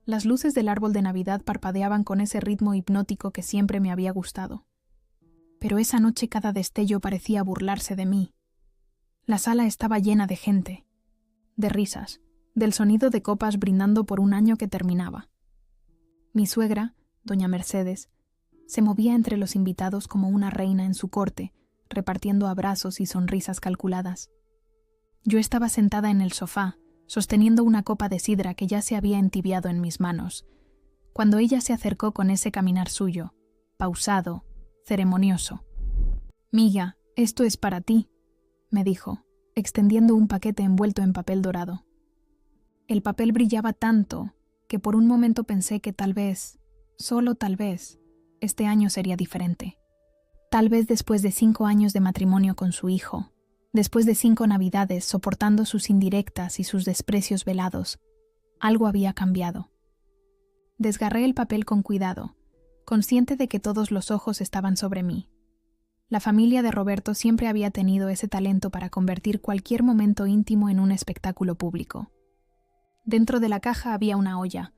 Las luces del árbol de Navidad parpadeaban con ese ritmo hipnótico que siempre me había gustado. Pero esa noche cada destello parecía burlarse de mí. La sala estaba llena de gente, de risas, del sonido de copas brindando por un año que terminaba. Mi suegra, doña Mercedes, se movía entre los invitados como una reina en su corte, repartiendo abrazos y sonrisas calculadas. Yo estaba sentada en el sofá, sosteniendo una copa de sidra que ya se había entibiado en mis manos, cuando ella se acercó con ese caminar suyo, pausado, ceremonioso. «Milla, esto es para ti», me dijo, extendiendo un paquete envuelto en papel dorado. El papel brillaba tanto que por un momento pensé que tal vez, solo tal vez, este año sería diferente. Tal vez después de 5 años de matrimonio con su hijo, después de 5 navidades soportando sus indirectas y sus desprecios velados, algo había cambiado. Desgarré el papel con cuidado, consciente de que todos los ojos estaban sobre mí. La familia de Roberto siempre había tenido ese talento para convertir cualquier momento íntimo en un espectáculo público. Dentro de la caja había una olla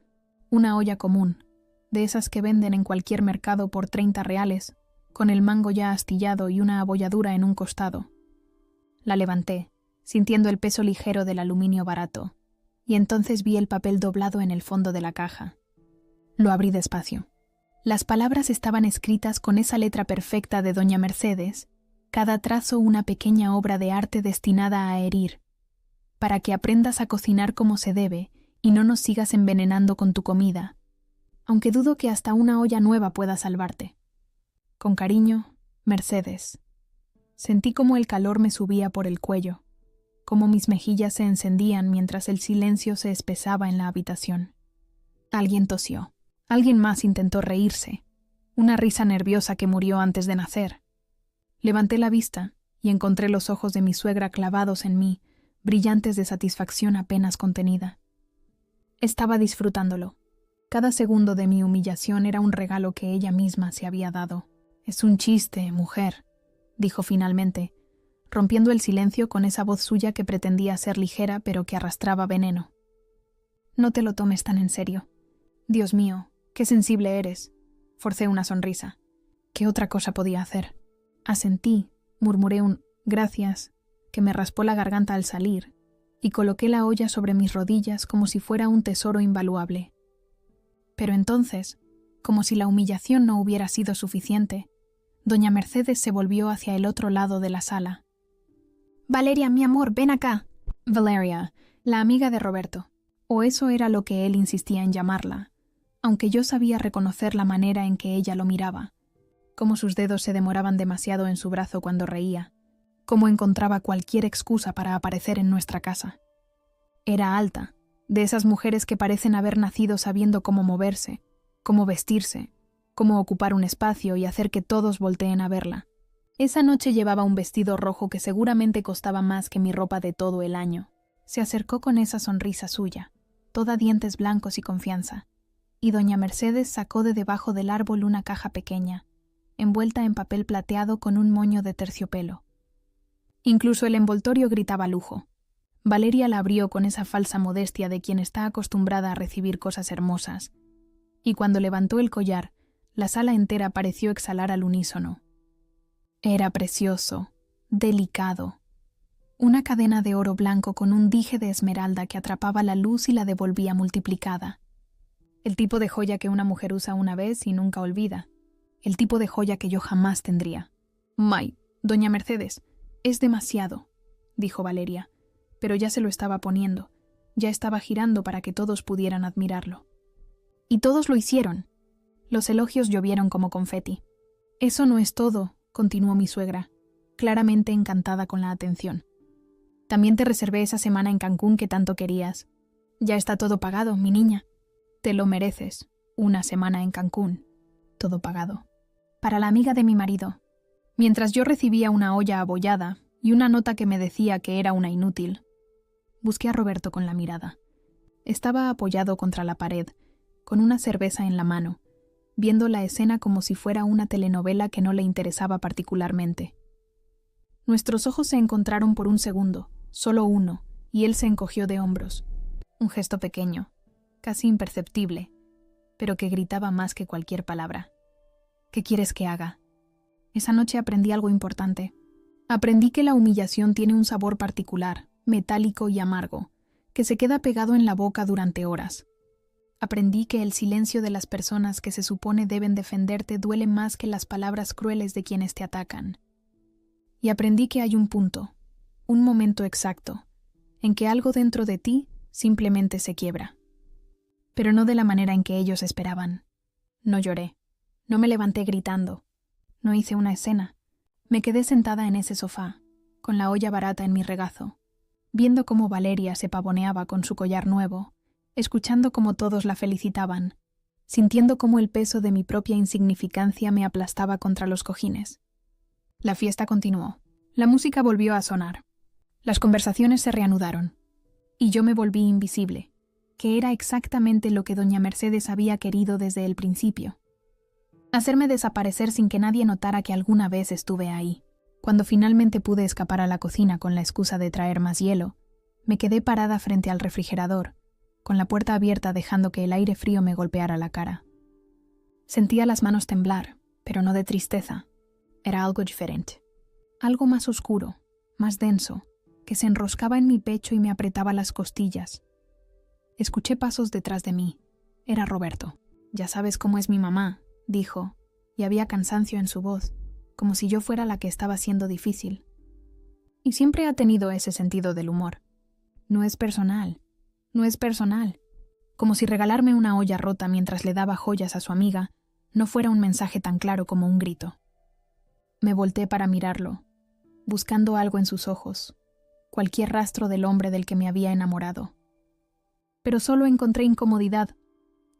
común, de esas que venden en cualquier mercado por 30 reales, con el mango ya astillado y una abolladura en un costado. La levanté, sintiendo el peso ligero del aluminio barato, y entonces vi el papel doblado en el fondo de la caja. Lo abrí despacio. Las palabras estaban escritas con esa letra perfecta de doña Mercedes, cada trazo una pequeña obra de arte destinada a herir, para que aprendas a cocinar como se debe y no nos sigas envenenando con tu comida, aunque dudo que hasta una olla nueva pueda salvarte. Con cariño, Mercedes. Sentí como el calor me subía por el cuello, como mis mejillas se encendían mientras el silencio se espesaba en la habitación. Alguien tosió. Alguien más intentó reírse, una risa nerviosa que murió antes de nacer. Levanté la vista y encontré los ojos de mi suegra clavados en mí, brillantes de satisfacción apenas contenida. Estaba disfrutándolo. Cada segundo de mi humillación era un regalo que ella misma se había dado. «Es un chiste, mujer», dijo finalmente, rompiendo el silencio con esa voz suya que pretendía ser ligera pero que arrastraba veneno. «No te lo tomes tan en serio. Dios mío, qué sensible eres». Forcé una sonrisa. ¿Qué otra cosa podía hacer? Asentí, murmuré un «gracias», que me raspó la garganta al salir, y coloqué la olla sobre mis rodillas como si fuera un tesoro invaluable. Pero entonces, como si la humillación no hubiera sido suficiente, doña Mercedes se volvió hacia el otro lado de la sala. «Valeria, mi amor, ven acá». Valeria, la amiga de Roberto, o eso era lo que él insistía en llamarla, aunque yo sabía reconocer la manera en que ella lo miraba, cómo sus dedos se demoraban demasiado en su brazo cuando reía, cómo encontraba cualquier excusa para aparecer en nuestra casa. Era alta, de esas mujeres que parecen haber nacido sabiendo cómo moverse, cómo vestirse, cómo ocupar un espacio y hacer que todos volteen a verla. Esa noche llevaba un vestido rojo que seguramente costaba más que mi ropa de todo el año. Se acercó con esa sonrisa suya, toda dientes blancos y confianza, y doña Mercedes sacó de debajo del árbol una caja pequeña, envuelta en papel plateado con un moño de terciopelo. Incluso el envoltorio gritaba lujo. Valeria la abrió con esa falsa modestia de quien está acostumbrada a recibir cosas hermosas, y cuando levantó el collar, la sala entera pareció exhalar al unísono. Era precioso, delicado. Una cadena de oro blanco con un dije de esmeralda que atrapaba la luz y la devolvía multiplicada. El tipo de joya que una mujer usa una vez y nunca olvida. El tipo de joya que yo jamás tendría. «May, doña Mercedes, es demasiado», dijo Valeria, pero ya se lo estaba poniendo, ya estaba girando para que todos pudieran admirarlo. Y todos lo hicieron. Los elogios llovieron como confeti. «Eso no es todo», continuó mi suegra, claramente encantada con la atención. «También te reservé esa semana en Cancún que tanto querías. Ya está todo pagado, mi niña. Te lo mereces, una semana en Cancún. Todo pagado. Para la amiga de mi marido». Mientras yo recibía una olla abollada y una nota que me decía que era una inútil, busqué a Roberto con la mirada. Estaba apoyado contra la pared, con una cerveza en la mano, viendo la escena como si fuera una telenovela que no le interesaba particularmente. Nuestros ojos se encontraron por un segundo, solo uno, y él se encogió de hombros. Un gesto pequeño. casi imperceptible, pero que gritaba más que cualquier palabra. ¿Qué quieres que haga? Esa noche aprendí algo importante. Aprendí que la humillación tiene un sabor particular, metálico y amargo, que se queda pegado en la boca durante horas. Aprendí que el silencio de las personas que se supone deben defenderte duele más que las palabras crueles de quienes te atacan. Y aprendí que hay un punto, un momento exacto, en que algo dentro de ti simplemente se quiebra. Pero no de la manera en que ellos esperaban. No lloré, no me levanté gritando, no hice una escena. Me quedé sentada en ese sofá, con la olla barata en mi regazo, viendo cómo Valeria se pavoneaba con su collar nuevo, escuchando cómo todos la felicitaban, sintiendo cómo el peso de mi propia insignificancia me aplastaba contra los cojines. La fiesta continuó. La música volvió a sonar. Las conversaciones se reanudaron. Y yo me volví invisible, que era exactamente lo que doña Mercedes había querido desde el principio. Hacerme desaparecer sin que nadie notara que alguna vez estuve ahí. Cuando finalmente pude escapar a la cocina con la excusa de traer más hielo, me quedé parada frente al refrigerador, con la puerta abierta dejando que el aire frío me golpeara la cara. Sentía las manos temblar, pero no de tristeza. Era algo diferente. Algo más oscuro, más denso, que se enroscaba en mi pecho y me apretaba las costillas. Escuché pasos detrás de mí. Era Roberto. «Ya sabes cómo es mi mamá», dijo, y había cansancio en su voz, como si yo fuera la que estaba siendo difícil. Y siempre ha tenido ese sentido del humor. No es personal, como si regalarme una olla rota mientras le daba joyas a su amiga no fuera un mensaje tan claro como un grito. Me volteé para mirarlo, buscando algo en sus ojos, cualquier rastro del hombre del que me había enamorado. Pero solo encontré incomodidad,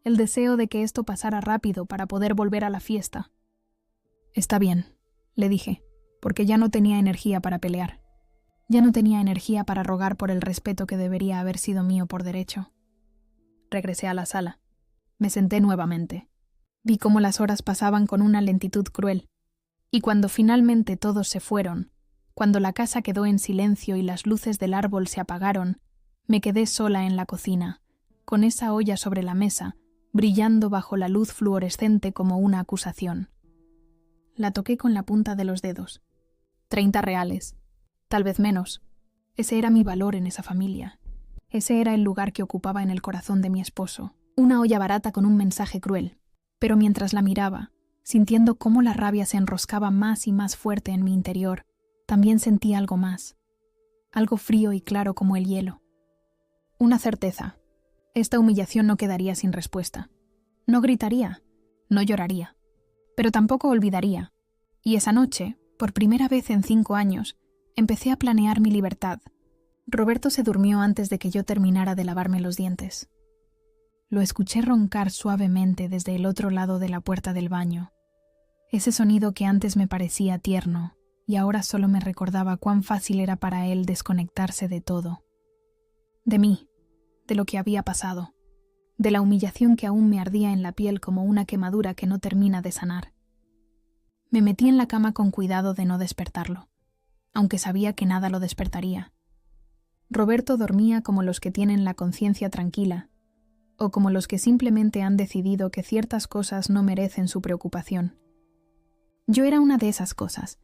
el deseo de que esto pasara rápido para poder volver a la fiesta. «Está bien», le dije, porque ya no tenía energía para pelear. Ya no tenía energía para rogar por el respeto que debería haber sido mío por derecho. Regresé a la sala. Me senté nuevamente. Vi cómo las horas pasaban con una lentitud cruel. Y cuando finalmente todos se fueron, cuando la casa quedó en silencio y las luces del árbol se apagaron, me quedé sola en la cocina, con esa olla sobre la mesa, brillando bajo la luz fluorescente como una acusación. La toqué con la punta de los dedos. 30 reales. Tal vez menos. Ese era mi valor en esa familia. Ese era el lugar que ocupaba en el corazón de mi esposo. Una olla barata con un mensaje cruel. Pero mientras la miraba, sintiendo cómo la rabia se enroscaba más y más fuerte en mi interior, también sentí algo más. Algo frío y claro como el hielo. Una certeza. Esta humillación no quedaría sin respuesta. No gritaría, no lloraría, pero tampoco olvidaría. Y esa noche, por primera vez en 5 años, empecé a planear mi libertad. Roberto se durmió antes de que yo terminara de lavarme los dientes. Lo escuché roncar suavemente desde el otro lado de la puerta del baño. Ese sonido que antes me parecía tierno y ahora solo me recordaba cuán fácil era para él desconectarse de todo. De mí, de lo que había pasado, de la humillación que aún me ardía en la piel como una quemadura que no termina de sanar. Me metí en la cama con cuidado de no despertarlo, aunque sabía que nada lo despertaría. Roberto dormía como los que tienen la conciencia tranquila, o como los que simplemente han decidido que ciertas cosas no merecen su preocupación. Yo era una de esas cosas.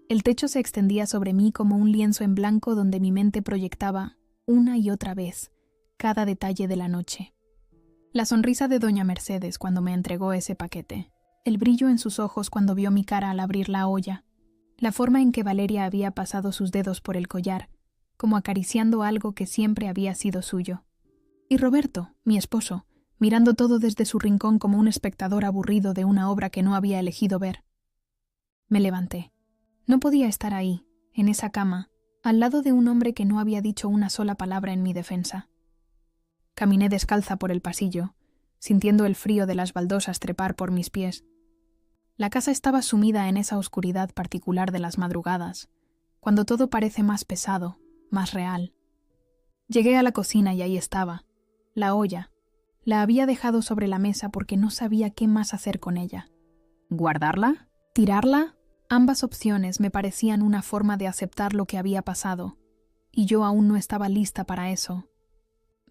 El techo se extendía sobre mí como un lienzo en blanco donde mi mente proyectaba, una y otra vez, cada detalle de la noche. La sonrisa de doña Mercedes cuando me entregó ese paquete, el brillo en sus ojos cuando vio mi cara al abrir la olla, la forma en que Valeria había pasado sus dedos por el collar, como acariciando algo que siempre había sido suyo. Y Roberto, mi esposo, mirando todo desde su rincón como un espectador aburrido de una obra que no había elegido ver. Me levanté. No podía estar ahí, en esa cama, al lado de un hombre que no había dicho una sola palabra en mi defensa. Caminé descalza por el pasillo, sintiendo el frío de las baldosas trepar por mis pies. La casa estaba sumida en esa oscuridad particular de las madrugadas, cuando todo parece más pesado, más real. Llegué a la cocina y ahí estaba, la olla. La había dejado sobre la mesa porque no sabía qué más hacer con ella. ¿Guardarla? ¿Tirarla? Ambas opciones me parecían una forma de aceptar lo que había pasado, y yo aún no estaba lista para eso.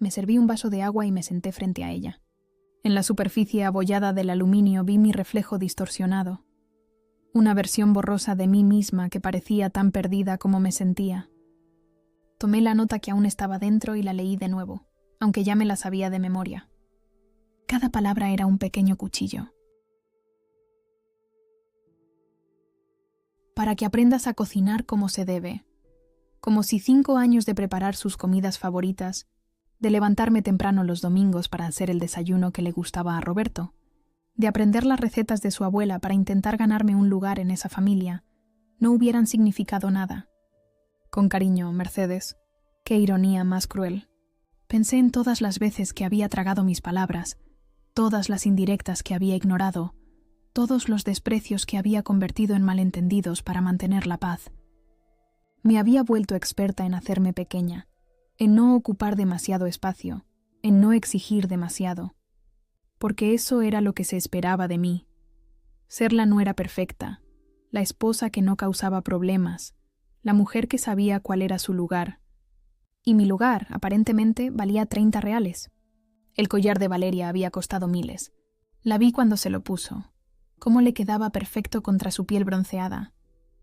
Me serví un vaso de agua y me senté frente a ella. En la superficie abollada del aluminio vi mi reflejo distorsionado, una versión borrosa de mí misma que parecía tan perdida como me sentía. Tomé la nota que aún estaba dentro y la leí de nuevo, aunque ya me la sabía de memoria. Cada palabra era un pequeño cuchillo. Para que aprendas a cocinar como se debe, como si 5 años de preparar sus comidas favoritas, de levantarme temprano los domingos para hacer el desayuno que le gustaba a Roberto, de aprender las recetas de su abuela para intentar ganarme un lugar en esa familia, no hubieran significado nada. Con cariño, Mercedes. Qué ironía más cruel. Pensé en todas las veces que había tragado mis palabras, todas las indirectas que había ignorado, todos los desprecios que había convertido en malentendidos para mantener la paz. Me había vuelto experta en hacerme pequeña, en no ocupar demasiado espacio, en no exigir demasiado. Porque eso era lo que se esperaba de mí. Ser la nuera perfecta, la esposa que no causaba problemas, la mujer que sabía cuál era su lugar. Y mi lugar, aparentemente, valía 30 reales. El collar de Valeria había costado miles. La vi cuando se lo puso. Cómo le quedaba perfecto contra su piel bronceada.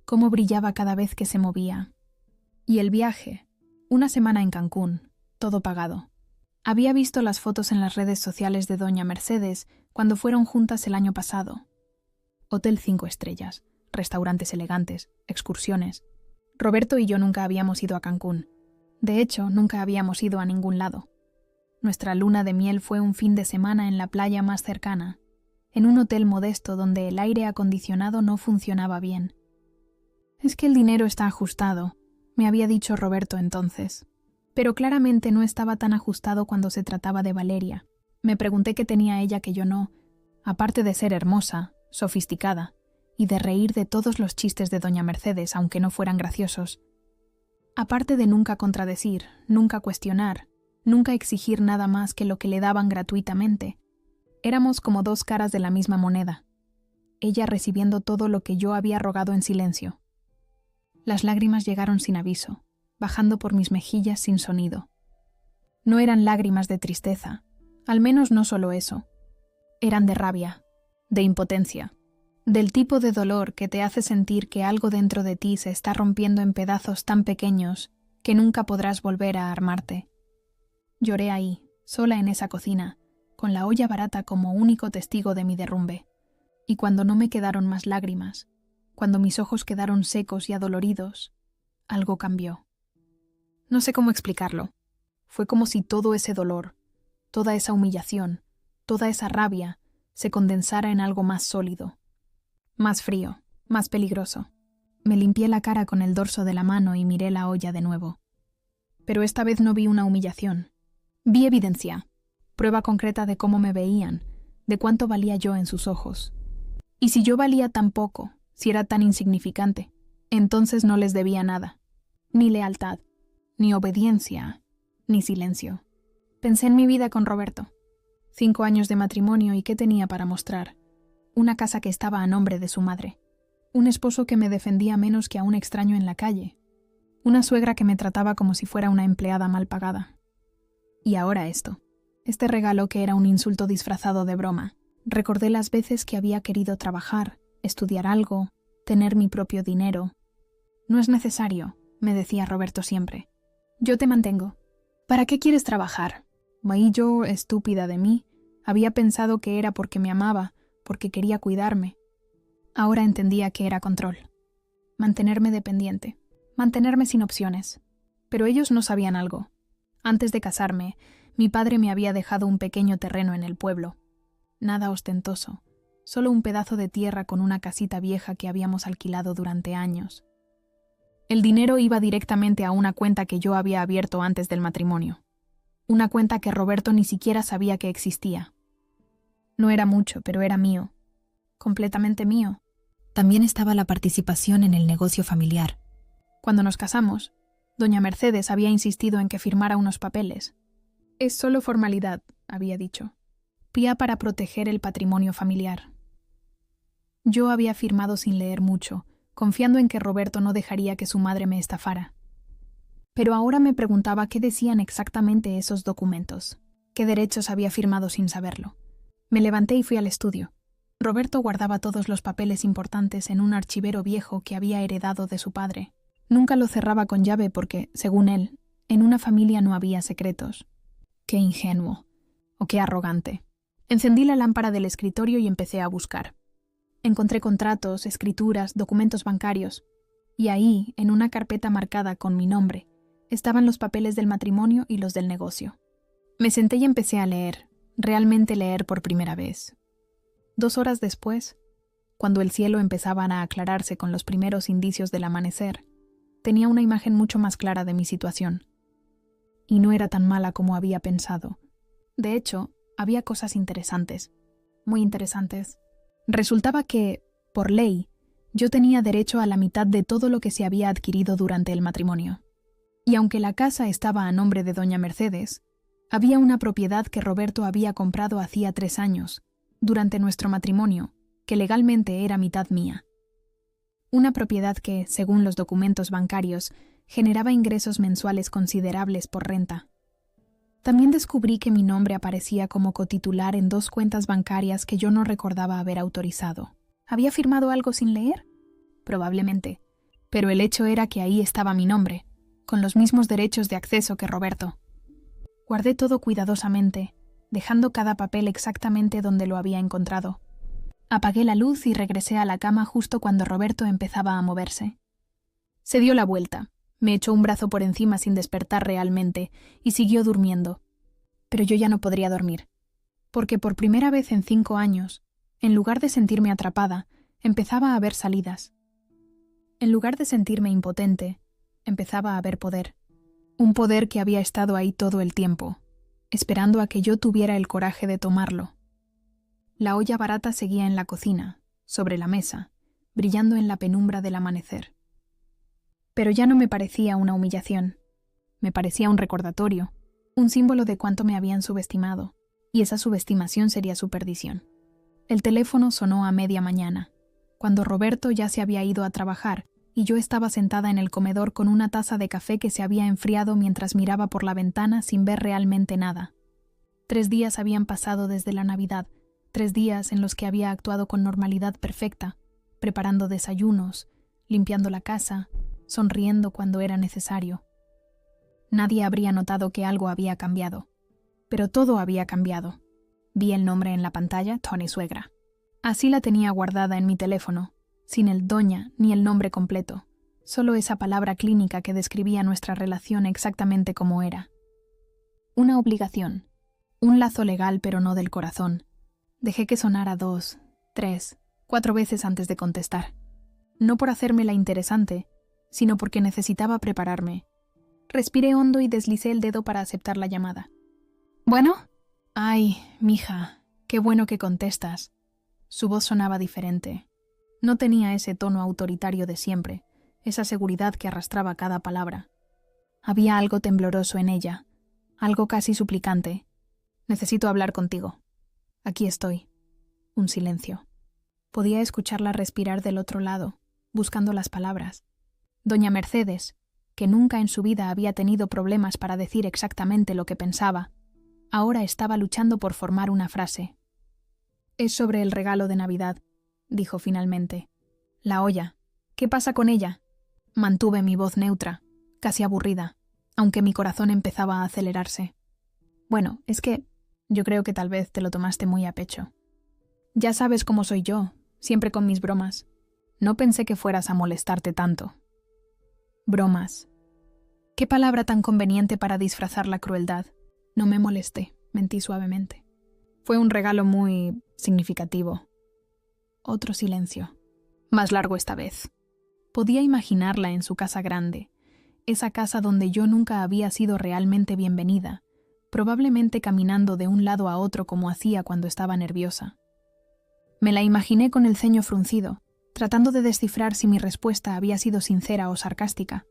Cómo brillaba cada vez que se movía. Y el viaje, una semana en Cancún, todo pagado. Había visto las fotos en las redes sociales de doña Mercedes cuando fueron juntas el año pasado. Hotel 5 estrellas, restaurantes elegantes, excursiones. Roberto y yo nunca habíamos ido a Cancún. De hecho, nunca habíamos ido a ningún lado. Nuestra luna de miel fue un fin de semana en la playa más cercana, en un hotel modesto donde el aire acondicionado no funcionaba bien. Es que el dinero está ajustado, me había dicho Roberto entonces. Pero claramente no estaba tan ajustado cuando se trataba de Valeria. Me pregunté qué tenía ella que yo no, aparte de ser hermosa, sofisticada, y de reír de todos los chistes de doña Mercedes, aunque no fueran graciosos. Aparte de nunca contradecir, nunca cuestionar, nunca exigir nada más que lo que le daban gratuitamente. Éramos como 2 caras de la misma moneda. Ella recibiendo todo lo que yo había rogado en silencio. Las lágrimas llegaron sin aviso, bajando por mis mejillas sin sonido. No eran lágrimas de tristeza, al menos no solo eso. Eran de rabia, de impotencia, del tipo de dolor que te hace sentir que algo dentro de ti se está rompiendo en pedazos tan pequeños que nunca podrás volver a armarte. Lloré ahí, sola en esa cocina, con la olla barata como único testigo de mi derrumbe. Y cuando no me quedaron más lágrimas, cuando mis ojos quedaron secos y adoloridos, algo cambió. No sé cómo explicarlo. Fue como si todo ese dolor, toda esa humillación, toda esa rabia, se condensara en algo más sólido, más frío, más peligroso. Me limpié la cara con el dorso de la mano y miré la olla de nuevo. Pero esta vez no vi una humillación. Vi evidencia, prueba concreta de cómo me veían, de cuánto valía yo en sus ojos. Y si yo valía tan poco, si era tan insignificante, entonces no les debía nada, ni lealtad, ni obediencia, ni silencio. Pensé en mi vida con Roberto. 5 años de matrimonio y qué tenía para mostrar. Una casa que estaba a nombre de su madre. Un esposo que me defendía menos que a un extraño en la calle. Una suegra que me trataba como si fuera una empleada mal pagada. Y ahora esto. Este regalo que era un insulto disfrazado de broma. Recordé las veces que había querido trabajar, estudiar algo, tener mi propio dinero. No es necesario, me decía Roberto siempre. Yo te mantengo. ¿Para qué quieres trabajar? Y yo, estúpida de mí, había pensado que era porque me amaba, porque quería cuidarme. Ahora entendía que era control. Mantenerme dependiente, mantenerme sin opciones. Pero ellos no sabían algo. Antes de casarme, mi padre me había dejado un pequeño terreno en el pueblo. Nada ostentoso, solo un pedazo de tierra con una casita vieja que habíamos alquilado durante años. El dinero iba directamente a una cuenta que yo había abierto antes del matrimonio. Una cuenta que Roberto ni siquiera sabía que existía. No era mucho, pero era mío. Completamente mío. También estaba la participación en el negocio familiar. Cuando nos casamos, doña Mercedes había insistido en que firmara unos papeles. Es solo formalidad, había dicho. Pía para proteger el patrimonio familiar. Yo había firmado sin leer mucho, confiando en que Roberto no dejaría que su madre me estafara. Pero ahora me preguntaba qué decían exactamente esos documentos, qué derechos había firmado sin saberlo. Me levanté y fui al estudio. Roberto guardaba todos los papeles importantes en un archivero viejo que había heredado de su padre. Nunca lo cerraba con llave porque, según él, en una familia no había secretos. Qué ingenuo, o qué arrogante. Encendí la lámpara del escritorio y empecé a buscar. Encontré contratos, escrituras, documentos bancarios. Y ahí, en una carpeta marcada con mi nombre, estaban los papeles del matrimonio y los del negocio. Me senté y empecé a leer, realmente leer por primera vez. 2 horas después, cuando el cielo empezaba a aclararse con los primeros indicios del amanecer, tenía una imagen mucho más clara de mi situación. Y no era tan mala como había pensado. De hecho, había cosas interesantes, muy interesantes. Resultaba que, por ley, yo tenía derecho a la mitad de todo lo que se había adquirido durante el matrimonio. Y aunque la casa estaba a nombre de doña Mercedes, había una propiedad que Roberto había comprado hacía 3 años, durante nuestro matrimonio, que legalmente era mitad mía. Una propiedad que, según los documentos bancarios, generaba ingresos mensuales considerables por renta. También descubrí que mi nombre aparecía como cotitular en 2 cuentas bancarias que yo no recordaba haber autorizado. ¿Había firmado algo sin leer? Probablemente. Pero el hecho era que ahí estaba mi nombre, con los mismos derechos de acceso que Roberto. Guardé todo cuidadosamente, dejando cada papel exactamente donde lo había encontrado. Apagué la luz y regresé a la cama justo cuando Roberto empezaba a moverse. Se dio la vuelta, me echó un brazo por encima sin despertar realmente y siguió durmiendo. Pero yo ya no podría dormir, porque por primera vez en 5 años, en lugar de sentirme atrapada, empezaba a ver salidas. En lugar de sentirme impotente, empezaba a ver poder. Un poder que había estado ahí todo el tiempo, esperando a que yo tuviera el coraje de tomarlo. La olla barata seguía en la cocina, sobre la mesa, brillando en la penumbra del amanecer. Pero ya no me parecía una humillación. Me parecía un recordatorio, un símbolo de cuánto me habían subestimado, y esa subestimación sería su perdición. El teléfono sonó a media mañana, cuando Roberto ya se había ido a trabajar y yo estaba sentada en el comedor con una taza de café que se había enfriado mientras miraba por la ventana sin ver realmente nada. 3 días habían pasado desde la Navidad, 3 días en los que había actuado con normalidad perfecta, preparando desayunos, limpiando la casa, sonriendo cuando era necesario. Nadie habría notado que algo había cambiado, pero todo había cambiado. Vi el nombre en la pantalla, Tony Suegra. Así la tenía guardada en mi teléfono, sin el doña ni el nombre completo, solo esa palabra clínica que describía nuestra relación exactamente como era. Una obligación, un lazo legal pero no del corazón. Dejé que sonara 2, 3, 4 veces antes de contestar. No por hacerme la interesante, sino porque necesitaba prepararme. Respiré hondo y deslicé el dedo para aceptar la llamada. ¿Bueno? Ay, mija, qué bueno que contestas. Su voz sonaba diferente. No tenía ese tono autoritario de siempre, esa seguridad que arrastraba cada palabra. Había algo tembloroso en ella, algo casi suplicante. Necesito hablar contigo. Aquí estoy. Un silencio. Podía escucharla respirar del otro lado, buscando las palabras. Doña Mercedes, que nunca en su vida había tenido problemas para decir exactamente lo que pensaba, ahora estaba luchando por formar una frase. «Es sobre el regalo de Navidad», dijo finalmente. «La olla. ¿Qué pasa con ella?» Mantuve mi voz neutra, casi aburrida, aunque mi corazón empezaba a acelerarse. «Bueno, es que yo creo que tal vez te lo tomaste muy a pecho. Ya sabes cómo soy yo, siempre con mis bromas. No pensé que fueras a molestarte tanto». Bromas. Qué palabra tan conveniente para disfrazar la crueldad. No me molesté, mentí suavemente. Fue un regalo muy significativo. Otro silencio. Más largo esta vez. Podía imaginarla en su casa grande, esa casa donde yo nunca había sido realmente bienvenida, probablemente caminando de un lado a otro como hacía cuando estaba nerviosa. Me la imaginé con el ceño fruncido, tratando de descifrar si mi respuesta había sido sincera o sarcástica.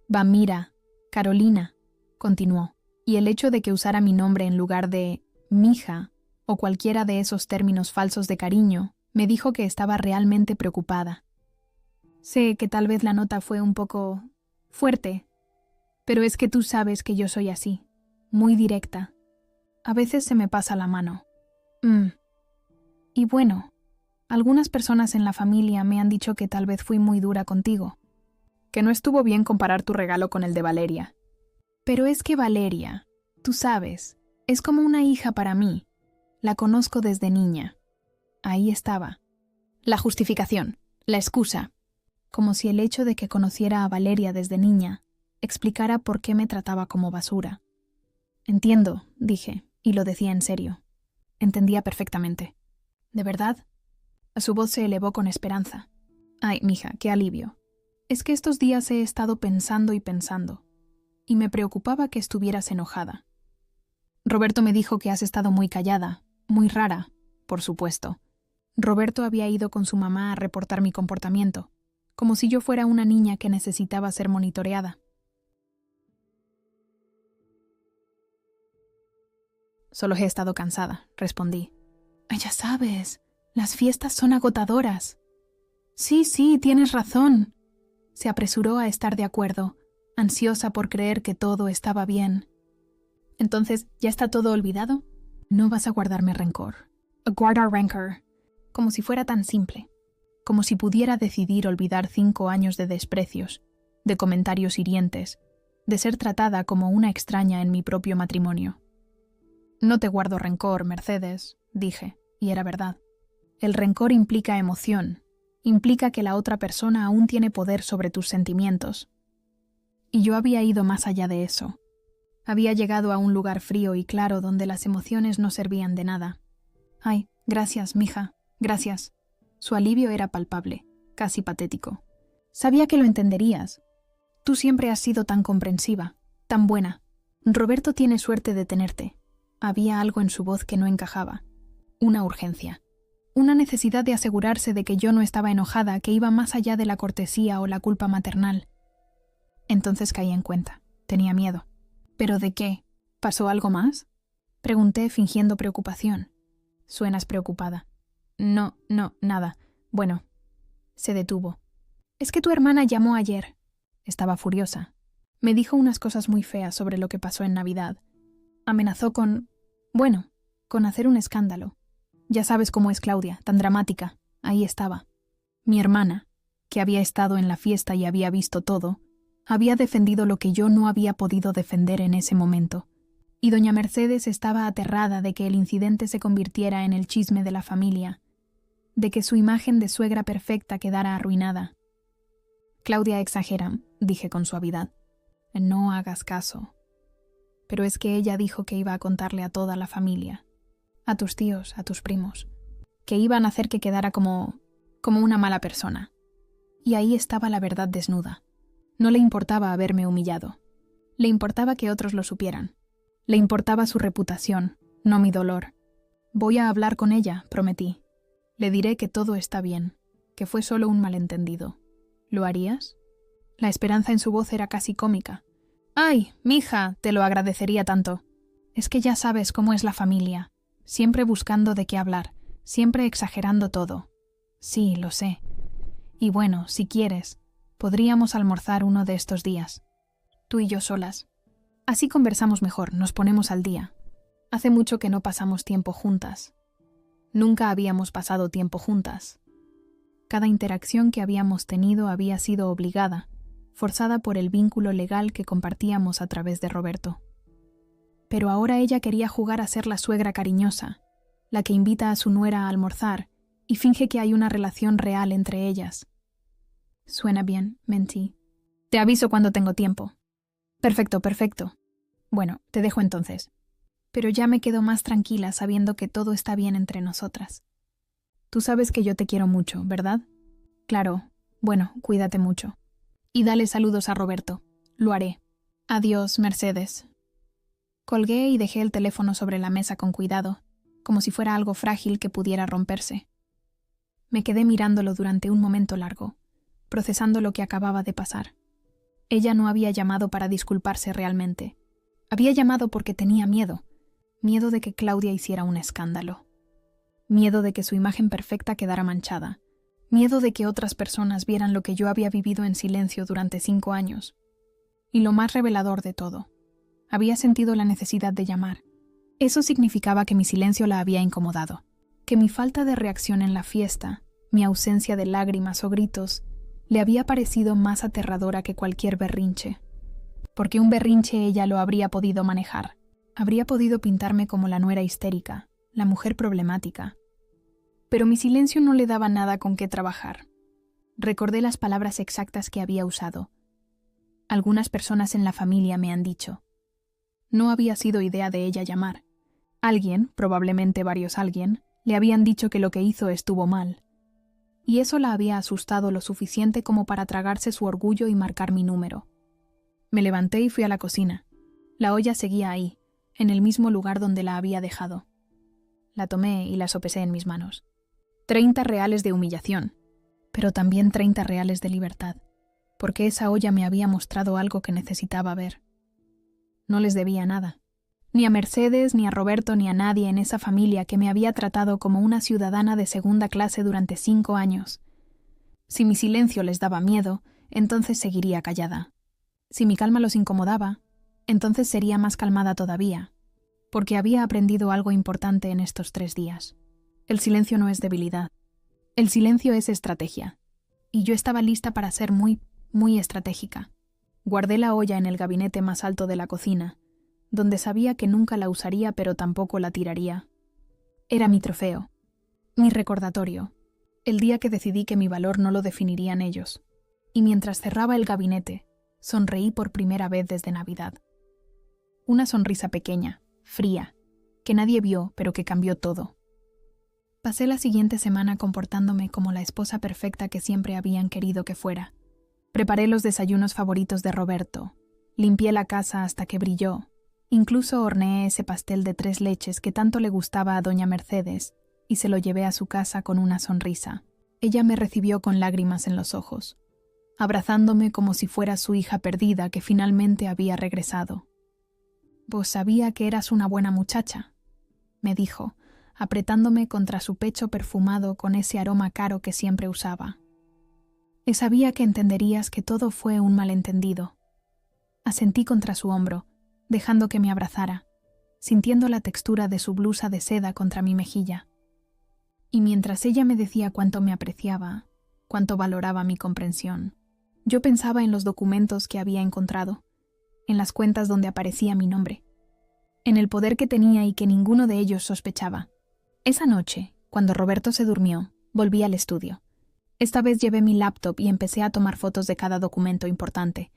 «Vamira, Carolina», continuó, y el hecho de que usara mi nombre en lugar de «mija» o cualquiera de esos términos falsos de cariño, me dijo que estaba realmente preocupada. Sé que tal vez la nota fue un poco fuerte, Pero es que tú sabes que yo soy así, muy directa. A veces se me pasa la mano. Y bueno, algunas personas en la familia me han dicho que tal vez fui muy dura contigo. Que no estuvo bien comparar tu regalo con el de Valeria. Pero es que Valeria, tú sabes, es como una hija para mí. La conozco desde niña. Ahí estaba. La justificación, la excusa. Como si el hecho de que conociera a Valeria desde niña explicara por qué me trataba como basura. Entiendo, dije, y lo decía en serio. Entendía perfectamente. ¿De verdad? Su voz se elevó con esperanza. Ay, mija, qué alivio. Es que estos días he estado pensando y pensando, y me preocupaba que estuvieras enojada. Roberto me dijo que has estado muy callada, muy rara, por supuesto. Roberto había ido con su mamá a reportar mi comportamiento, como si yo fuera una niña que necesitaba ser monitoreada. Solo he estado cansada, respondí. Ay, ya sabes, las fiestas son agotadoras. Sí, tienes razón. Se apresuró a estar de acuerdo, ansiosa por creer que todo estaba bien. Entonces, ¿ya está todo olvidado? No vas a guardarme rencor. Guardar rencor. Como si fuera tan simple. Como si pudiera decidir olvidar 5 años de desprecios, de comentarios hirientes, de ser tratada como una extraña en mi propio matrimonio. No te guardo rencor, Mercedes, dije, y era verdad. El rencor implica emoción, implica que la otra persona aún tiene poder sobre tus sentimientos. Y yo había ido más allá de eso. Había llegado a un lugar frío y claro donde las emociones no servían de nada. Ay, gracias, mija, gracias. Su alivio era palpable, casi patético. Sabía que lo entenderías. Tú siempre has sido tan comprensiva, tan buena. Roberto tiene suerte de tenerte. Había algo en su voz que no encajaba. Una urgencia. Una necesidad de asegurarse de que yo no estaba enojada, que iba más allá de la cortesía o la culpa maternal. Entonces caí en cuenta. Tenía miedo. ¿Pero de qué? ¿Pasó algo más? Pregunté fingiendo preocupación. Suenas preocupada. No, nada. Bueno. Se detuvo. Es que tu hermana llamó ayer. Estaba furiosa. Me dijo unas cosas muy feas sobre lo que pasó en Navidad. Amenazó con hacer un escándalo. Ya sabes cómo es Claudia, tan dramática. Ahí estaba. Mi hermana, que había estado en la fiesta y había visto todo, había defendido lo que yo no había podido defender en ese momento. Y doña Mercedes estaba aterrada de que el incidente se convirtiera en el chisme de la familia, de que su imagen de suegra perfecta quedara arruinada. Claudia exagera, dije con suavidad. No hagas caso. Pero es que ella dijo que iba a contarle a toda la familia, a tus tíos, a tus primos, que iban a hacer que quedara como una mala persona. Y ahí estaba la verdad desnuda. No le importaba haberme humillado. Le importaba que otros lo supieran. Le importaba su reputación, no mi dolor. Voy a hablar con ella, prometí. Le diré que todo está bien, que fue solo un malentendido. ¿Lo harías? La esperanza en su voz era casi cómica. ¡Ay, mija! Te lo agradecería tanto. Es que ya sabes cómo es la familia. Siempre buscando de qué hablar, siempre exagerando todo. Sí, lo sé. Y bueno, si quieres, podríamos almorzar uno de estos días. Tú y yo solas. Así conversamos mejor, nos ponemos al día. Hace mucho que no pasamos tiempo juntas. Nunca habíamos pasado tiempo juntas. Cada interacción que habíamos tenido había sido obligada, forzada por el vínculo legal que compartíamos a través de Roberto. Pero ahora ella quería jugar a ser la suegra cariñosa, la que invita a su nuera a almorzar y finge que hay una relación real entre ellas. Suena bien, mentí. Te aviso cuando tengo tiempo. Perfecto. Bueno, te dejo entonces. Pero ya me quedo más tranquila sabiendo que todo está bien entre nosotras. Tú sabes que yo te quiero mucho, ¿verdad? Claro. Bueno, cuídate mucho. Y dale saludos a Roberto. Lo haré. Adiós, Mercedes. Colgué y dejé el teléfono sobre la mesa con cuidado, como si fuera algo frágil que pudiera romperse. Me quedé mirándolo durante un momento largo, procesando lo que acababa de pasar. Ella no había llamado para disculparse realmente. Había llamado porque tenía miedo. Miedo de que Claudia hiciera un escándalo. Miedo de que su imagen perfecta quedara manchada. Miedo de que otras personas vieran lo que yo había vivido en silencio durante 5 años. Y lo más revelador de todo, había sentido la necesidad de llamar. Eso significaba que mi silencio la había incomodado, que mi falta de reacción en la fiesta, mi ausencia de lágrimas o gritos, le había parecido más aterradora que cualquier berrinche. Porque un berrinche ella lo habría podido manejar. Habría podido pintarme como la nuera histérica, la mujer problemática. Pero mi silencio no le daba nada con qué trabajar. Recordé las palabras exactas que había usado. Algunas personas en la familia me han dicho. No había sido idea de ella llamar. Alguien, probablemente varios alguien, le habían dicho que lo que hizo estuvo mal. Y eso la había asustado lo suficiente como para tragarse su orgullo y marcar mi número. Me levanté y fui a la cocina. La olla seguía ahí, en el mismo lugar donde la había dejado. La tomé y la sopesé en mis manos. 30 reales de humillación, pero también 30 reales de libertad, porque esa olla me había mostrado algo que necesitaba ver. No les debía nada. Ni a Mercedes, ni a Roberto, ni a nadie en esa familia que me había tratado como una ciudadana de segunda clase durante 5 años. Si mi silencio les daba miedo, entonces seguiría callada. Si mi calma los incomodaba, entonces sería más calmada todavía, porque había aprendido algo importante en estos 3 días. El silencio no es debilidad. El silencio es estrategia. Y yo estaba lista para ser muy, muy estratégica. Guardé la olla en el gabinete más alto de la cocina, donde sabía que nunca la usaría pero tampoco la tiraría. Era mi trofeo, mi recordatorio, el día que decidí que mi valor no lo definirían ellos. Y mientras cerraba el gabinete, sonreí por primera vez desde Navidad. Una sonrisa pequeña, fría, que nadie vio pero que cambió todo. Pasé la siguiente semana comportándome como la esposa perfecta que siempre habían querido que fuera. Preparé los desayunos favoritos de Roberto, limpié la casa hasta que brilló, incluso horneé ese pastel de 3 leches que tanto le gustaba a doña Mercedes y se lo llevé a su casa con una sonrisa. Ella me recibió con lágrimas en los ojos, abrazándome como si fuera su hija perdida que finalmente había regresado. «Vos sabía que eras una buena muchacha», me dijo, apretándome contra su pecho perfumado con ese aroma caro que siempre usaba. «Y sabía que entenderías que todo fue un malentendido». Asentí contra su hombro, dejando que me abrazara, sintiendo la textura de su blusa de seda contra mi mejilla. Y mientras ella me decía cuánto me apreciaba, cuánto valoraba mi comprensión, yo pensaba en los documentos que había encontrado, en las cuentas donde aparecía mi nombre, en el poder que tenía y que ninguno de ellos sospechaba. Esa noche, cuando Roberto se durmió, volví al estudio. Esta vez llevé mi laptop y empecé a tomar fotos de cada documento importante.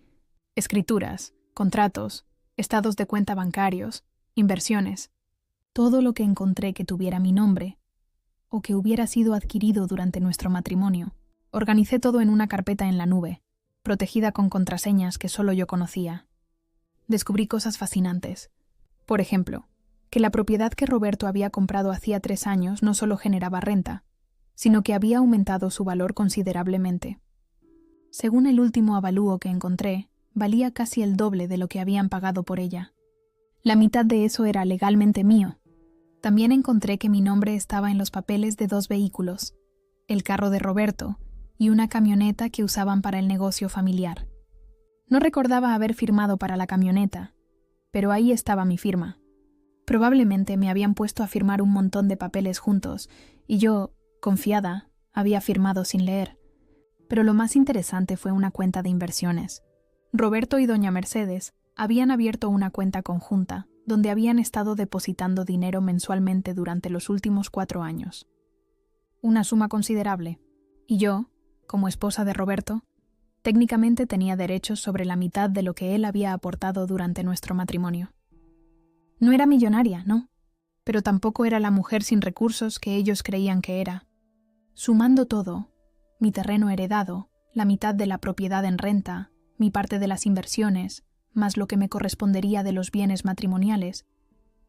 Escrituras, contratos, estados de cuenta bancarios, inversiones. Todo lo que encontré que tuviera mi nombre o que hubiera sido adquirido durante nuestro matrimonio. Organicé todo en una carpeta en la nube, protegida con contraseñas que solo yo conocía. Descubrí cosas fascinantes. Por ejemplo, que la propiedad que Roberto había comprado hacía 3 años no solo generaba renta, sino que había aumentado su valor considerablemente. Según el último avalúo que encontré, valía casi el doble de lo que habían pagado por ella. La mitad de eso era legalmente mío. También encontré que mi nombre estaba en los papeles de 2 vehículos, el carro de Roberto y una camioneta que usaban para el negocio familiar. No recordaba haber firmado para la camioneta, pero ahí estaba mi firma. Probablemente me habían puesto a firmar un montón de papeles juntos y yo, confiada, había firmado sin leer. Pero lo más interesante fue una cuenta de inversiones. Roberto y doña Mercedes habían abierto una cuenta conjunta donde habían estado depositando dinero mensualmente durante los últimos 4 años. Una suma considerable. Y yo, como esposa de Roberto, técnicamente tenía derechos sobre la mitad de lo que él había aportado durante nuestro matrimonio. No era millonaria, no, pero tampoco era la mujer sin recursos que ellos creían que era. Sumando todo, mi terreno heredado, la mitad de la propiedad en renta, mi parte de las inversiones, más lo que me correspondería de los bienes matrimoniales,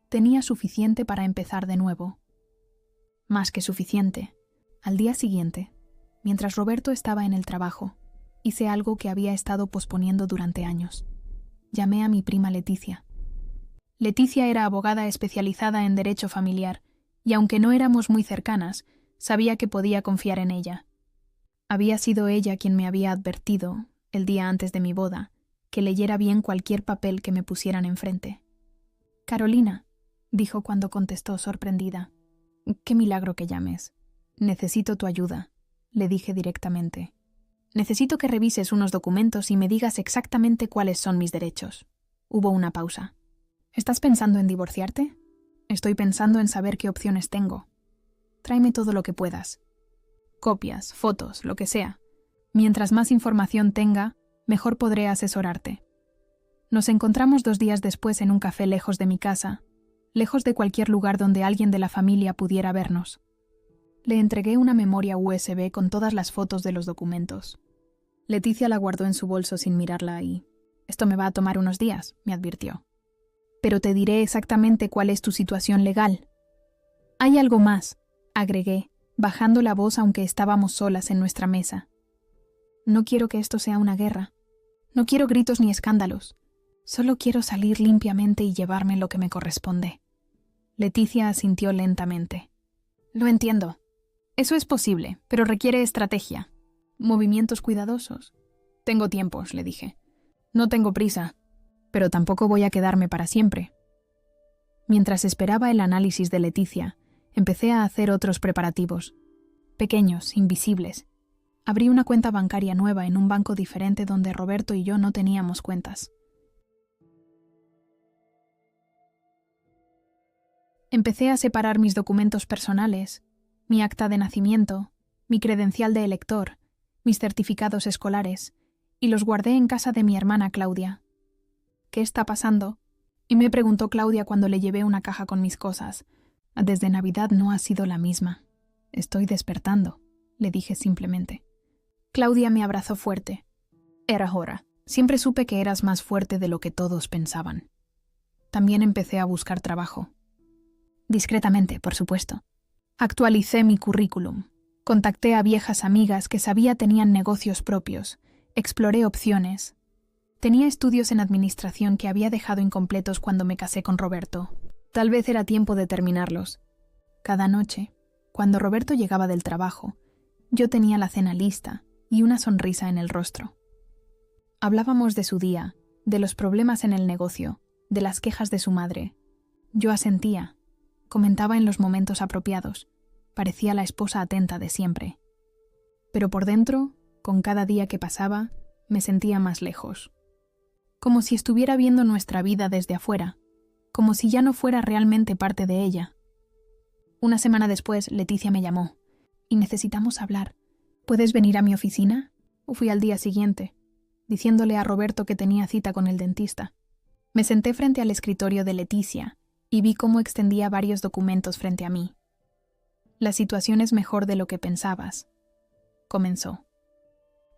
tenía suficiente para empezar de nuevo. Más que suficiente. Al día siguiente, mientras Roberto estaba en el trabajo, hice algo que había estado posponiendo durante años. Llamé a mi prima Leticia. Leticia era abogada especializada en derecho familiar, y aunque no éramos muy cercanas, sabía que podía confiar en ella. Había sido ella quien me había advertido, el día antes de mi boda, que leyera bien cualquier papel que me pusieran enfrente. «Carolina», dijo cuando contestó sorprendida. «Qué milagro que llames. Necesito tu ayuda», le dije directamente. «Necesito que revises unos documentos y me digas exactamente cuáles son mis derechos». Hubo una pausa. «¿Estás pensando en divorciarte?» «Estoy pensando en saber qué opciones tengo». «Tráeme todo lo que puedas. Copias, fotos, lo que sea. Mientras más información tenga, mejor podré asesorarte». Nos encontramos 2 días después en un café lejos de mi casa, lejos de cualquier lugar donde alguien de la familia pudiera vernos. Le entregué una memoria USB con todas las fotos de los documentos. Leticia la guardó en su bolso sin mirarla ahí. «Esto me va a tomar unos días», me advirtió. «Pero te diré exactamente cuál es tu situación legal». «Hay algo más», agregué, bajando la voz aunque estábamos solas en nuestra mesa. «No quiero que esto sea una guerra. No quiero gritos ni escándalos. Solo quiero salir limpiamente y llevarme lo que me corresponde». Leticia asintió lentamente. «Lo entiendo. Eso es posible, pero requiere estrategia. Movimientos cuidadosos». «Tengo tiempos», le dije. «No tengo prisa, pero tampoco voy a quedarme para siempre». Mientras esperaba el análisis de Leticia, empecé a hacer otros preparativos. Pequeños, invisibles. Abrí una cuenta bancaria nueva en un banco diferente donde Roberto y yo no teníamos cuentas. Empecé a separar mis documentos personales, mi acta de nacimiento, mi credencial de elector, mis certificados escolares, y los guardé en casa de mi hermana Claudia. «¿Qué está pasando?», y me preguntó Claudia cuando le llevé una caja con mis cosas. «Desde Navidad no ha sido la misma. Estoy despertando», le dije simplemente. Claudia me abrazó fuerte. «Era hora. Siempre supe que eras más fuerte de lo que todos pensaban». También empecé a buscar trabajo. Discretamente, por supuesto. Actualicé mi currículum. Contacté a viejas amigas que sabía tenían negocios propios. Exploré opciones. Tenía estudios en administración que había dejado incompletos cuando me casé con Roberto. Tal vez era tiempo de terminarlos. Cada noche, cuando Roberto llegaba del trabajo, yo tenía la cena lista y una sonrisa en el rostro. Hablábamos de su día, de los problemas en el negocio, de las quejas de su madre. Yo asentía. Comentaba en los momentos apropiados. Parecía la esposa atenta de siempre. Pero por dentro, con cada día que pasaba, me sentía más lejos. Como si estuviera viendo nuestra vida desde afuera, como si ya no fuera realmente parte de ella. Una semana después, Leticia me llamó. «Y necesitamos hablar. ¿Puedes venir a mi oficina?». Fui al día siguiente, diciéndole a Roberto que tenía cita con el dentista. Me senté frente al escritorio de Leticia y vi cómo extendía varios documentos frente a mí. «La situación es mejor de lo que pensabas», comenzó.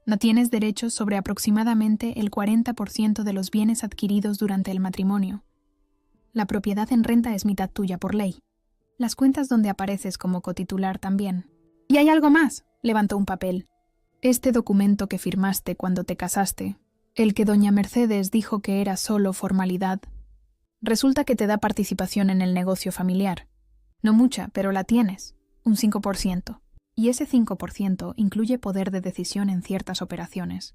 «No tienes derechos sobre aproximadamente el 40% de los bienes adquiridos durante el matrimonio. La propiedad en renta es mitad tuya por ley. Las cuentas donde apareces como cotitular también. Y hay algo más», levantó un papel. «Este documento que firmaste cuando te casaste, el que doña Mercedes dijo que era solo formalidad. Resulta que te da participación en el negocio familiar. No mucha, pero la tienes, un 5%. Y ese 5% incluye poder de decisión en ciertas operaciones».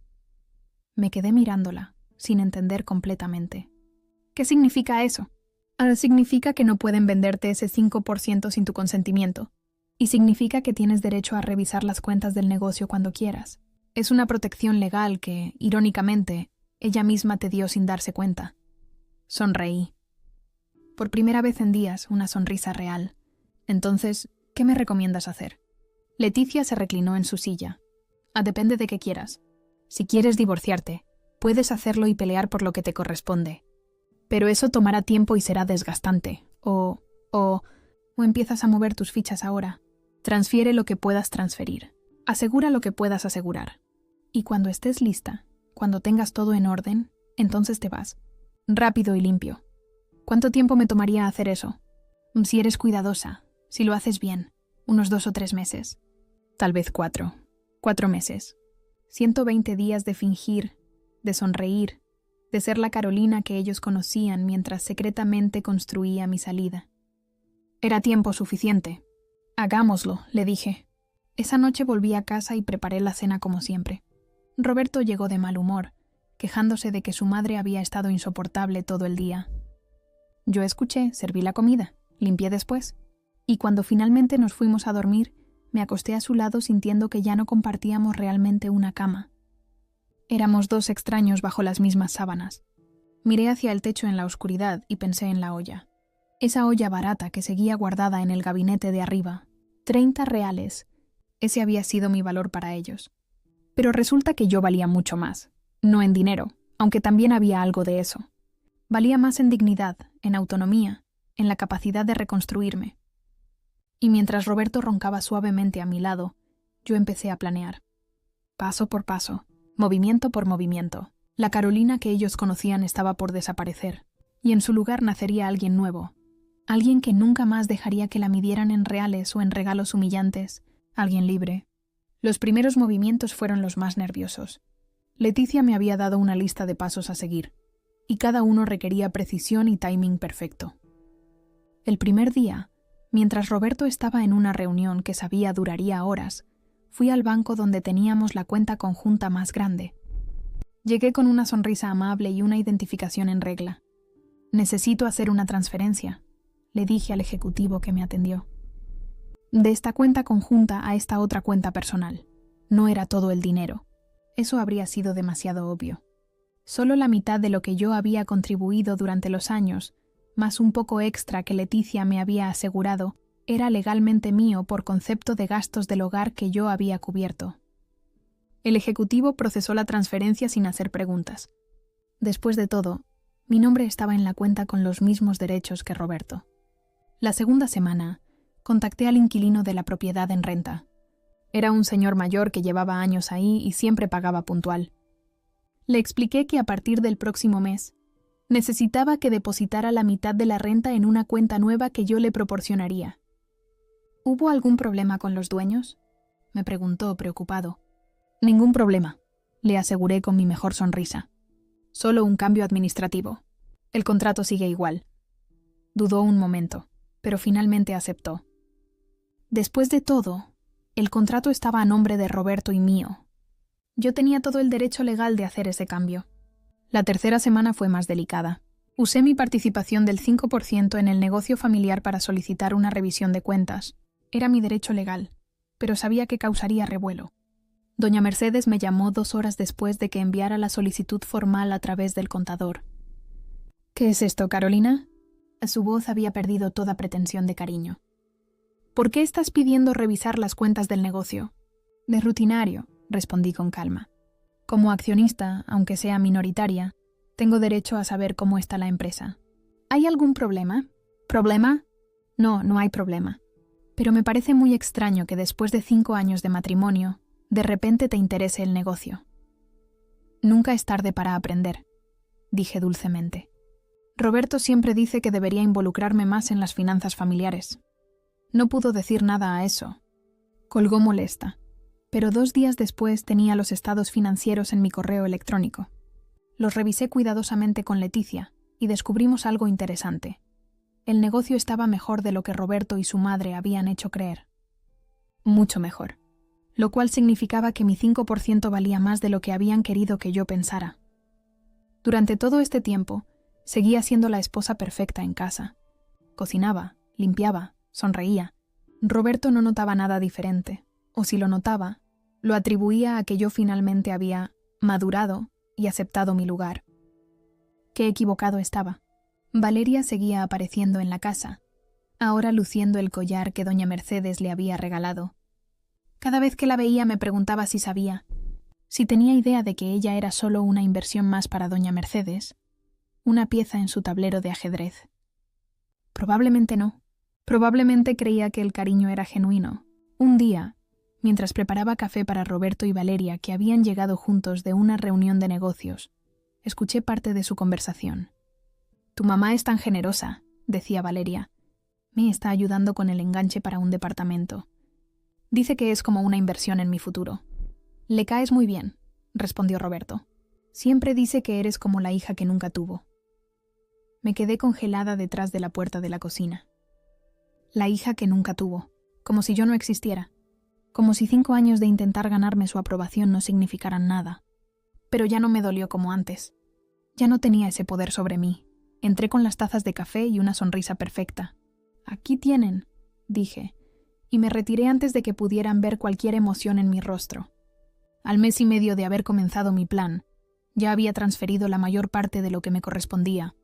Me quedé mirándola, sin entender completamente. «¿Qué significa eso?». «Significa que no pueden venderte ese 5% sin tu consentimiento. Y significa que tienes derecho a revisar las cuentas del negocio cuando quieras. Es una protección legal que, irónicamente, ella misma te dio sin darse cuenta». Sonreí. Por primera vez en días, una sonrisa real. «Entonces, ¿qué me recomiendas hacer?». Leticia se reclinó en su silla. «Depende de qué quieras. Si quieres divorciarte, puedes hacerlo y pelear por lo que te corresponde. Pero eso tomará tiempo y será desgastante. O empiezas a mover tus fichas ahora. Transfiere lo que puedas transferir. Asegura lo que puedas asegurar. Y cuando estés lista, cuando tengas todo en orden, entonces te vas. Rápido y limpio. ¿Cuánto tiempo me tomaría hacer eso? Si eres cuidadosa, si lo haces bien, unos 2 o 3 meses. Tal vez 4. 4 meses. 120 días de fingir, de sonreír, de ser la Carolina que ellos conocían mientras secretamente construía mi salida. Era tiempo suficiente. «Hagámoslo», le dije. Esa noche volví a casa y preparé la cena como siempre. Roberto llegó de mal humor. quejándose de que su madre había estado insoportable todo el día. Yo escuché, serví la comida, limpié después, y cuando finalmente nos fuimos a dormir, me acosté a su lado sintiendo que ya no compartíamos realmente una cama. Éramos dos extraños bajo las mismas sábanas. Miré hacia el techo en la oscuridad y pensé en la olla. Esa olla barata que seguía guardada en el gabinete de arriba. 30 reales. Ese había sido mi valor para ellos. Pero resulta que yo valía mucho más. No en dinero, aunque también había algo de eso. Valía más en dignidad, en autonomía, en la capacidad de reconstruirme. Y mientras Roberto roncaba suavemente a mi lado, yo empecé a planear. Paso por paso, movimiento por movimiento. La Carolina que ellos conocían estaba por desaparecer, y en su lugar nacería alguien nuevo. Alguien que nunca más dejaría que la midieran en reales o en regalos humillantes. Alguien libre. Los primeros movimientos fueron los más nerviosos. Leticia me había dado una lista de pasos a seguir, y cada uno requería precisión y timing perfecto. El primer día, mientras Roberto estaba en una reunión que sabía duraría horas, fui al banco donde teníamos la cuenta conjunta más grande. Llegué con una sonrisa amable y una identificación en regla. «Necesito hacer una transferencia», le dije al ejecutivo que me atendió. De esta cuenta conjunta a esta otra cuenta personal. No era todo el dinero. Eso habría sido demasiado obvio. Solo la mitad de lo que yo había contribuido durante los años, más un poco extra que Leticia me había asegurado, era legalmente mío por concepto de gastos del hogar que yo había cubierto. El ejecutivo procesó la transferencia sin hacer preguntas. Después de todo, mi nombre estaba en la cuenta con los mismos derechos que Roberto. La segunda semana, contacté al inquilino de la propiedad en renta. Era un señor mayor que llevaba años ahí y siempre pagaba puntual. Le expliqué que a partir del próximo mes, necesitaba que depositara la mitad de la renta en una cuenta nueva que yo le proporcionaría. ¿Hubo algún problema con los dueños?, me preguntó preocupado. Ningún problema, le aseguré con mi mejor sonrisa. Solo un cambio administrativo. El contrato sigue igual. Dudó un momento, pero finalmente aceptó. Después de todo, el contrato estaba a nombre de Roberto y mío. Yo tenía todo el derecho legal de hacer ese cambio. La tercera semana fue más delicada. Usé mi participación del 5% en el negocio familiar para solicitar una revisión de cuentas. Era mi derecho legal, pero sabía que causaría revuelo. Doña Mercedes me llamó 2 horas después de que enviara la solicitud formal a través del contador. «¿Qué es esto, Carolina?». Su voz había perdido toda pretensión de cariño. «¿Por qué estás pidiendo revisar las cuentas del negocio?». «De rutinario», respondí con calma. «Como accionista, aunque sea minoritaria, tengo derecho a saber cómo está la empresa». «¿Hay algún problema?». «¿Problema?». «No, no hay problema. Pero me parece muy extraño que después de 5 años de matrimonio, de repente te interese el negocio». «Nunca es tarde para aprender», dije dulcemente. «Roberto siempre dice que debería involucrarme más en las finanzas familiares». No pudo decir nada a eso. Colgó molesta, pero 2 días después tenía los estados financieros en mi correo electrónico. Los revisé cuidadosamente con Leticia y descubrimos algo interesante. El negocio estaba mejor de lo que Roberto y su madre habían hecho creer. Mucho mejor. Lo cual significaba que mi 5% valía más de lo que habían querido que yo pensara. Durante todo este tiempo, seguía siendo la esposa perfecta en casa. Cocinaba, limpiaba, sonreía. Roberto no notaba nada diferente, o si lo notaba, lo atribuía a que yo finalmente había madurado y aceptado mi lugar. Qué equivocado estaba. Valeria seguía apareciendo en la casa, ahora luciendo el collar que doña Mercedes le había regalado. Cada vez que la veía me preguntaba si sabía, si tenía idea de que ella era solo una inversión más para doña Mercedes, una pieza en su tablero de ajedrez. Probablemente no. Probablemente creía que el cariño era genuino. Un día, mientras preparaba café para Roberto y Valeria, que habían llegado juntos de una reunión de negocios, escuché parte de su conversación. «Tu mamá es tan generosa», decía Valeria. «Me está ayudando con el enganche para un departamento. Dice que es como una inversión en mi futuro». «Le caes muy bien», respondió Roberto. «Siempre dice que eres como la hija que nunca tuvo». Me quedé congelada detrás de la puerta de la cocina. La hija que nunca tuvo, como si yo no existiera, como si 5 años de intentar ganarme su aprobación no significaran nada. Pero ya no me dolió como antes. Ya no tenía ese poder sobre mí. Entré con las tazas de café y una sonrisa perfecta. «Aquí tienen», dije, y me retiré antes de que pudieran ver cualquier emoción en mi rostro. Al mes y medio de haber comenzado mi plan, ya había transferido la mayor parte de lo que me correspondía.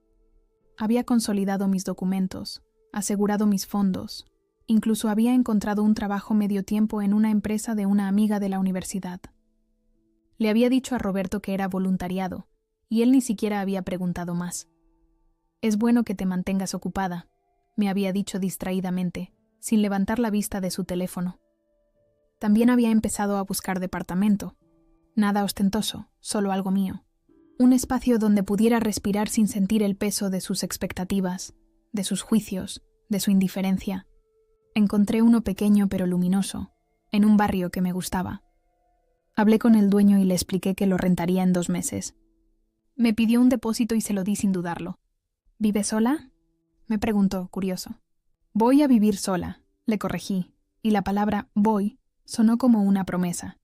Había consolidado mis documentos, asegurado mis fondos, incluso había encontrado un trabajo medio tiempo en una empresa de una amiga de la universidad. Le había dicho a Roberto que era voluntariado, y él ni siquiera había preguntado más. «Es bueno que te mantengas ocupada», me había dicho distraídamente, sin levantar la vista de su teléfono. También había empezado a buscar departamento. Nada ostentoso, solo algo mío. Un espacio donde pudiera respirar sin sentir el peso de sus expectativas, de sus juicios, de su indiferencia. Encontré uno pequeño pero luminoso, en un barrio que me gustaba. Hablé con el dueño y le expliqué que lo rentaría en 2 meses. Me pidió un depósito y se lo di sin dudarlo. «¿Vive sola?», me preguntó, curioso. «Voy a vivir sola», le corregí, y la palabra «voy» sonó como una promesa.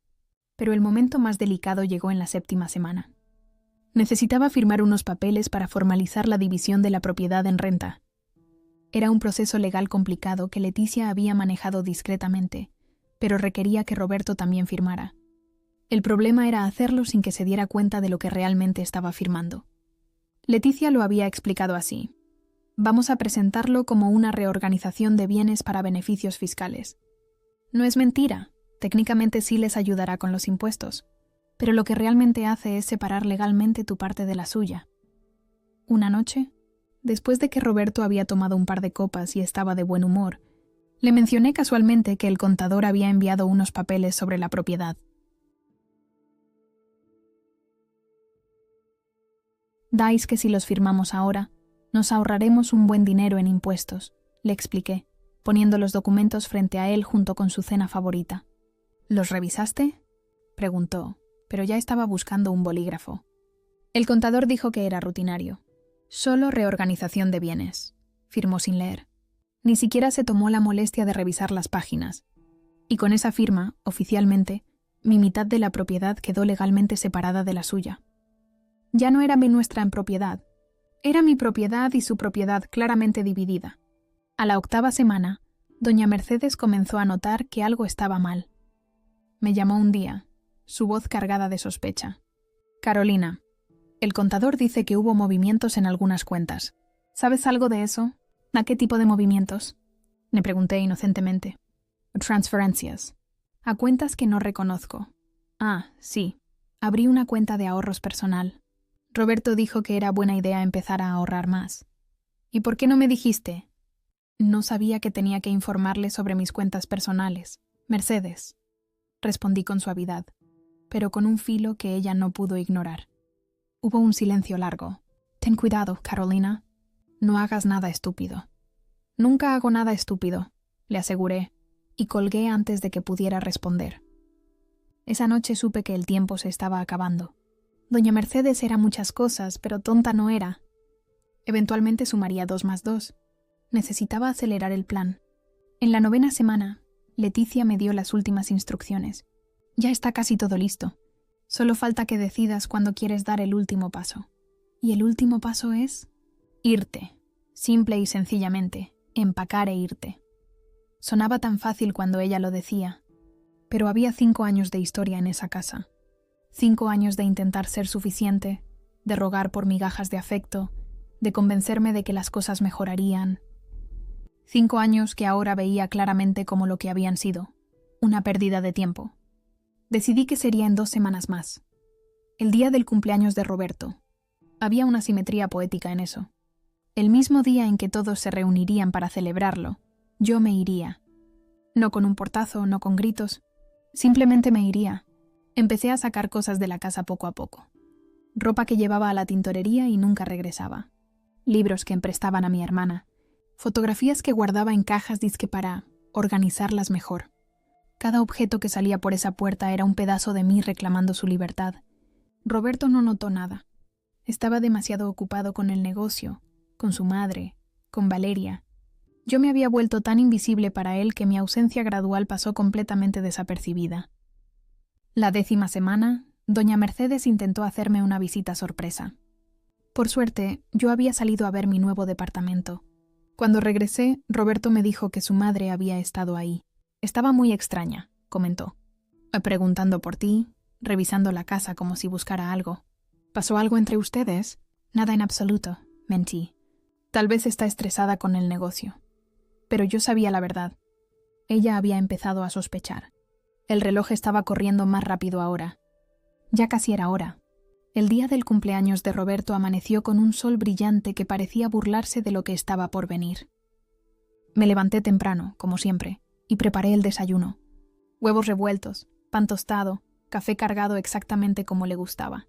Pero el momento más delicado llegó en la 7ª semana. Necesitaba firmar unos papeles para formalizar la división de la propiedad en renta. Era un proceso legal complicado que Leticia había manejado discretamente, pero requería que Roberto también firmara. El problema era hacerlo sin que se diera cuenta de lo que realmente estaba firmando. Leticia lo había explicado así: «Vamos a presentarlo como una reorganización de bienes para beneficios fiscales». No es mentira, técnicamente sí les ayudará con los impuestos, pero lo que realmente hace es separar legalmente tu parte de la suya. Una noche, después de que Roberto había tomado un par de copas y estaba de buen humor, le mencioné casualmente que el contador había enviado unos papeles sobre la propiedad. «Dais que si los firmamos ahora, nos ahorraremos un buen dinero en impuestos», le expliqué, poniendo los documentos frente a él junto con su cena favorita. «¿Los revisaste?», preguntó, pero ya estaba buscando un bolígrafo. El contador dijo que era rutinario. «Solo reorganización de bienes», firmó sin leer. Ni siquiera se tomó la molestia de revisar las páginas. Y con esa firma, oficialmente, mi mitad de la propiedad quedó legalmente separada de la suya. Ya no era nuestra propiedad. Era mi propiedad y su propiedad claramente dividida. A la 8ª semana, doña Mercedes comenzó a notar que algo estaba mal. Me llamó un día, su voz cargada de sospecha. «Carolina, el contador dice que hubo movimientos en algunas cuentas. ¿Sabes algo de eso? ¿A qué tipo de movimientos?», le pregunté inocentemente. «Transferencias. A cuentas que no reconozco». «Ah, sí. Abrí una cuenta de ahorros personal. Roberto dijo que era buena idea empezar a ahorrar más». «¿Y por qué no me dijiste?». «No sabía que tenía que informarle sobre mis cuentas personales. Mercedes», respondí con suavidad, pero con un filo que ella no pudo ignorar. Hubo un silencio largo. «Ten cuidado, Carolina. No hagas nada estúpido». «Nunca hago nada estúpido», le aseguré, y colgué antes de que pudiera responder. Esa noche supe que el tiempo se estaba acabando. Doña Mercedes era muchas cosas, pero tonta no era. Eventualmente sumaría 2 más 2. Necesitaba acelerar el plan. En la 9ª semana, Leticia me dio las últimas instrucciones. «Ya está casi todo listo. Solo falta que decidas cuándo quieres dar el último paso». «¿Y el último paso es?» «Irte. Simple y sencillamente. Empacar e irte». Sonaba tan fácil cuando ella lo decía, pero había 5 años de historia en esa casa. 5 años de intentar ser suficiente, de rogar por migajas de afecto, de convencerme de que las cosas mejorarían. 5 años que ahora veía claramente como lo que habían sido, una pérdida de tiempo. Decidí que sería en 2 semanas más. El día del cumpleaños de Roberto. Había una simetría poética en eso. El mismo día en que todos se reunirían para celebrarlo, yo me iría. No con un portazo, no con gritos. Simplemente me iría. Empecé a sacar cosas de la casa poco a poco. Ropa que llevaba a la tintorería y nunca regresaba. Libros que emprestaban a mi hermana. Fotografías que guardaba en cajas disque para organizarlas mejor. Cada objeto que salía por esa puerta era un pedazo de mí reclamando su libertad. Roberto no notó nada. Estaba demasiado ocupado con el negocio, con su madre, con Valeria. Yo me había vuelto tan invisible para él que mi ausencia gradual pasó completamente desapercibida. La 10ª semana, Doña Mercedes intentó hacerme una visita sorpresa. Por suerte, yo había salido a ver mi nuevo departamento. Cuando regresé, Roberto me dijo que su madre había estado ahí. Estaba muy extraña, comentó. Preguntando por ti, revisando la casa como si buscara algo. ¿Pasó algo entre ustedes? Nada en absoluto, mentí. Tal vez está estresada con el negocio. Pero yo sabía la verdad. Ella había empezado a sospechar. El reloj estaba corriendo más rápido ahora. Ya casi era hora. El día del cumpleaños de Roberto amaneció con un sol brillante que parecía burlarse de lo que estaba por venir. Me levanté temprano, como siempre, y preparé el desayuno. Huevos revueltos, pan tostado, café cargado exactamente como le gustaba.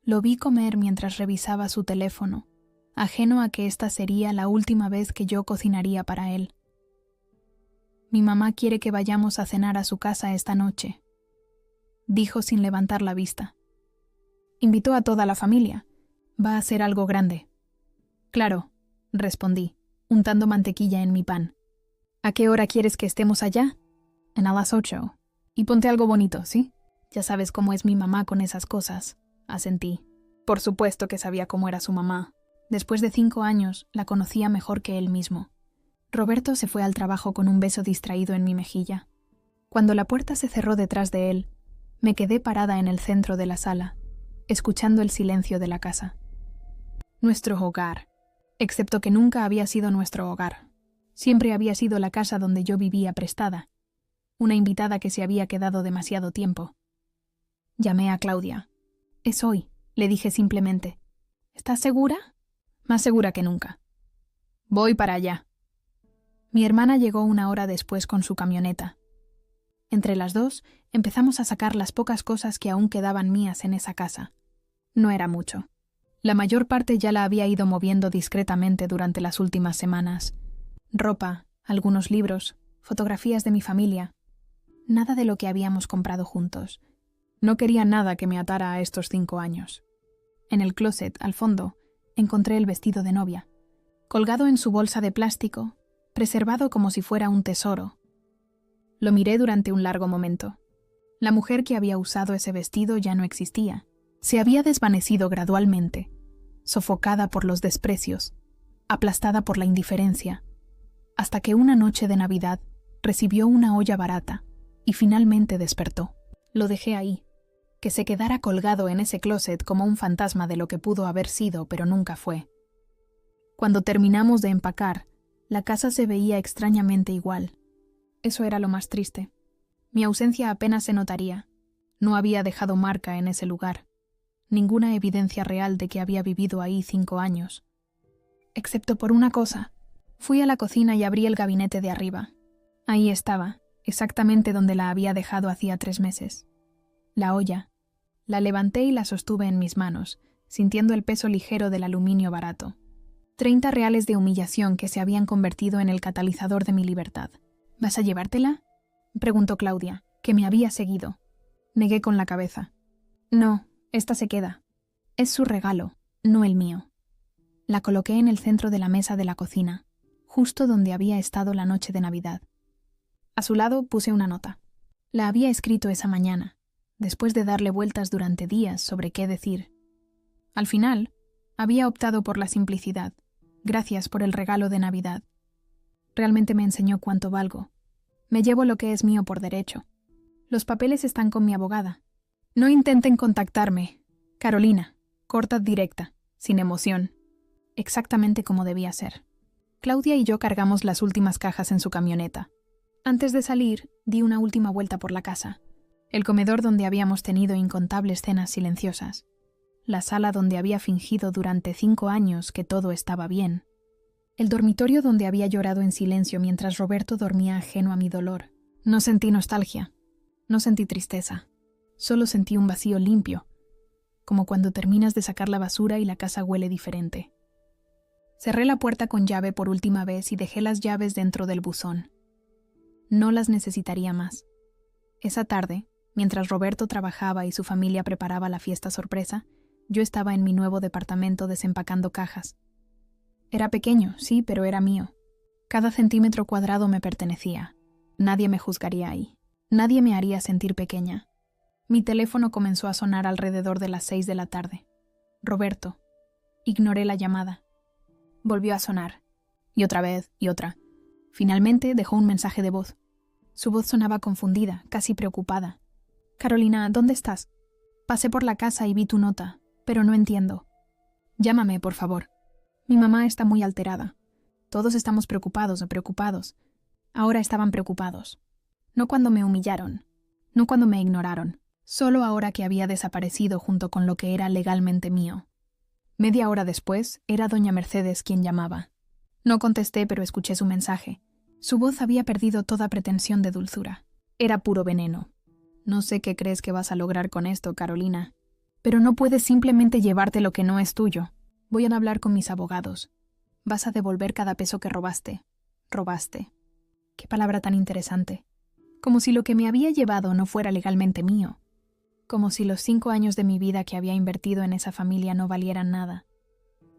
Lo vi comer mientras revisaba su teléfono, ajeno a que esta sería la última vez que yo cocinaría para él. Mi mamá quiere que vayamos a cenar a su casa esta noche, dijo sin levantar la vista. Invitó a toda la familia. Va a ser algo grande. Claro, respondí, untando mantequilla en mi pan. ¿A qué hora quieres que estemos allá? A las 8. Y ponte algo bonito, ¿sí? Ya sabes cómo es mi mamá con esas cosas, asentí. Por supuesto que sabía cómo era su mamá. Después de 5 años, la conocía mejor que él mismo. Roberto se fue al trabajo con un beso distraído en mi mejilla. Cuando la puerta se cerró detrás de él, me quedé parada en el centro de la sala, escuchando el silencio de la casa. Nuestro hogar, excepto que nunca había sido nuestro hogar. Siempre había sido la casa donde yo vivía prestada, una invitada que se había quedado demasiado tiempo. Llamé a Claudia. «Es hoy», le dije simplemente. «¿Estás segura?» «Más segura que nunca». «Voy para allá». Mi hermana llegó 1 hora después con su camioneta. Entre las dos, empezamos a sacar las pocas cosas que aún quedaban mías en esa casa. No era mucho. La mayor parte ya la había ido moviendo discretamente durante las últimas semanas. Ropa, algunos libros, fotografías de mi familia. Nada de lo que habíamos comprado juntos. No quería nada que me atara a estos 5 años. En el closet, al fondo, encontré el vestido de novia. Colgado en su bolsa de plástico, preservado como si fuera un tesoro. Lo miré durante un largo momento. La mujer que había usado ese vestido ya no existía. Se había desvanecido gradualmente, sofocada por los desprecios, aplastada por la indiferencia, hasta que una noche de Navidad recibió una olla barata y finalmente despertó. Lo dejé ahí, que se quedara colgado en ese closet como un fantasma de lo que pudo haber sido, pero nunca fue. Cuando terminamos de empacar, la casa se veía extrañamente igual. Eso era lo más triste. Mi ausencia apenas se notaría. No había dejado marca en ese lugar. Ninguna evidencia real de que había vivido ahí 5 años. Excepto por una cosa. Fui a la cocina y abrí el gabinete de arriba. Ahí estaba, exactamente donde la había dejado hacía 3 meses. La olla. La levanté y la sostuve en mis manos, sintiendo el peso ligero del aluminio barato. 30 reales de humillación que se habían convertido en el catalizador de mi libertad. ¿Vas a llevártela?, preguntó Claudia, que me había seguido. Negué con la cabeza. No, esta se queda. Es su regalo, no el mío. La coloqué en el centro de la mesa de la cocina, justo donde había estado la noche de Navidad. A su lado puse una nota. La había escrito esa mañana, después de darle vueltas durante días sobre qué decir. Al final, había optado por la simplicidad. Gracias por el regalo de Navidad. Realmente me enseñó cuánto valgo. Me llevo lo que es mío por derecho. Los papeles están con mi abogada. No intenten contactarme. Carolina, corta directa, sin emoción. Exactamente como debía ser. Claudia y yo cargamos las últimas cajas en su camioneta. Antes de salir, di una última vuelta por la casa. El comedor donde habíamos tenido incontables cenas silenciosas. La sala donde había fingido durante 5 años que todo estaba bien. El dormitorio donde había llorado en silencio mientras Roberto dormía ajeno a mi dolor. No sentí nostalgia. No sentí tristeza. Solo sentí un vacío limpio, como cuando terminas de sacar la basura y la casa huele diferente. Cerré la puerta con llave por última vez y dejé las llaves dentro del buzón. No las necesitaría más. Esa tarde, mientras Roberto trabajaba y su familia preparaba la fiesta sorpresa, yo estaba en mi nuevo departamento desempacando cajas. Era pequeño, sí, pero era mío. Cada centímetro cuadrado me pertenecía. Nadie me juzgaría ahí. Nadie me haría sentir pequeña. Mi teléfono comenzó a sonar alrededor de las 6 de la tarde. Roberto. Ignoré la llamada. Volvió a sonar. Y otra vez, y otra. Finalmente dejó un mensaje de voz. Su voz sonaba confundida, casi preocupada. Carolina, ¿dónde estás? Pasé por la casa y vi tu nota, pero no entiendo. Llámame, por favor. Mi mamá está muy alterada. Todos estamos preocupados. Ahora estaban preocupados. No cuando me humillaron. No cuando me ignoraron. Solo ahora que había desaparecido junto con lo que era legalmente mío. Media hora después, era doña Mercedes quien llamaba. No contesté, pero escuché su mensaje. Su voz había perdido toda pretensión de dulzura. Era puro veneno. No sé qué crees que vas a lograr con esto, Carolina. Pero no puedes simplemente llevarte lo que no es tuyo. Voy a hablar con mis abogados. Vas a devolver cada peso que robaste. Robaste. Qué palabra tan interesante. Como si lo que me había llevado no fuera legalmente mío. Como si los 5 años de mi vida que había invertido en esa familia no valieran nada.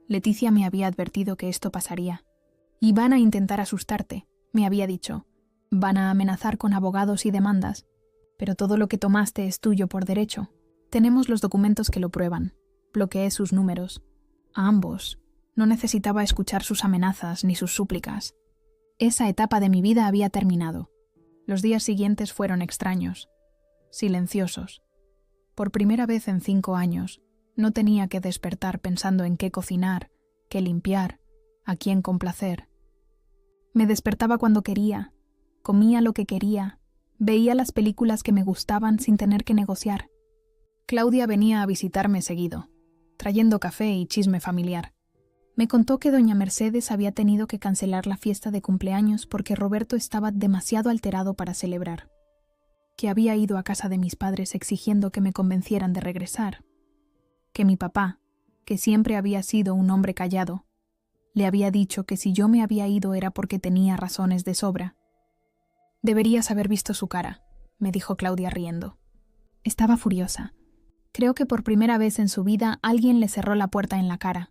Leticia me había advertido que esto pasaría. Y van a intentar asustarte, me había dicho. Van a amenazar con abogados y demandas. Pero todo lo que tomaste es tuyo por derecho. Tenemos los documentos que lo prueban. Bloqueé sus números. A ambos. No necesitaba escuchar sus amenazas ni sus súplicas. Esa etapa de mi vida había terminado. Los días siguientes fueron extraños. Silenciosos. Por primera vez en 5 años, no tenía que despertar pensando en qué cocinar, qué limpiar, a quién complacer. Me despertaba cuando quería, comía lo que quería, veía las películas que me gustaban sin tener que negociar. Claudia venía a visitarme seguido, trayendo café y chisme familiar. Me contó que doña Mercedes había tenido que cancelar la fiesta de cumpleaños porque Roberto estaba demasiado alterado para celebrar. Que había ido a casa de mis padres exigiendo que me convencieran de regresar. Que mi papá, que siempre había sido un hombre callado, le había dicho que si yo me había ido era porque tenía razones de sobra. Deberías haber visto su cara, me dijo Claudia riendo. Estaba furiosa. Creo que por primera vez en su vida alguien le cerró la puerta en la cara.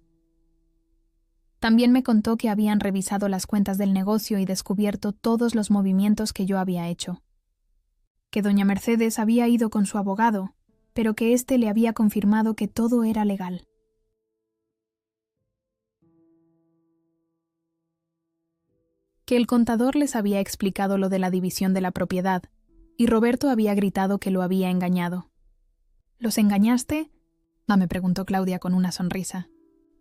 También me contó que habían revisado las cuentas del negocio y descubierto todos los movimientos que yo había hecho. Que doña Mercedes había ido con su abogado, pero que éste le había confirmado que todo era legal. Que el contador les había explicado lo de la división de la propiedad, y Roberto había gritado que lo había engañado. ¿Los engañaste? Me preguntó Claudia con una sonrisa.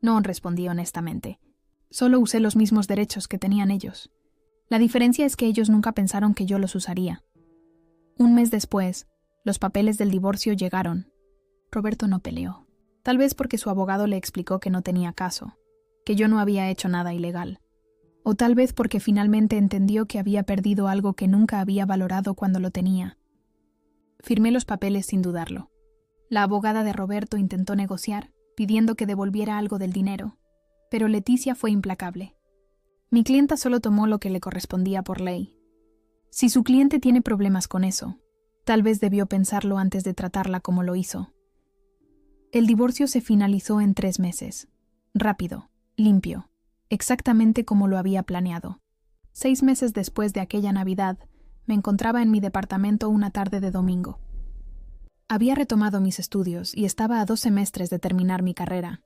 No, respondí honestamente. Solo usé los mismos derechos que tenían ellos. La diferencia es que ellos nunca pensaron que yo los usaría. Un mes después, los papeles del divorcio llegaron. Roberto no peleó. Tal vez porque su abogado le explicó que no tenía caso, que yo no había hecho nada ilegal. O tal vez porque finalmente entendió que había perdido algo que nunca había valorado cuando lo tenía. Firmé los papeles sin dudarlo. La abogada de Roberto intentó negociar, pidiendo que devolviera algo del dinero, pero Leticia fue implacable. Mi clienta solo tomó lo que le correspondía por ley. Si su cliente tiene problemas con eso, tal vez debió pensarlo antes de tratarla como lo hizo. El divorcio se finalizó en 3 meses. Rápido, limpio, exactamente como lo había planeado. 6 meses después de aquella Navidad, me encontraba en mi departamento una tarde de domingo. Había retomado mis estudios y estaba a 2 semestres de terminar mi carrera.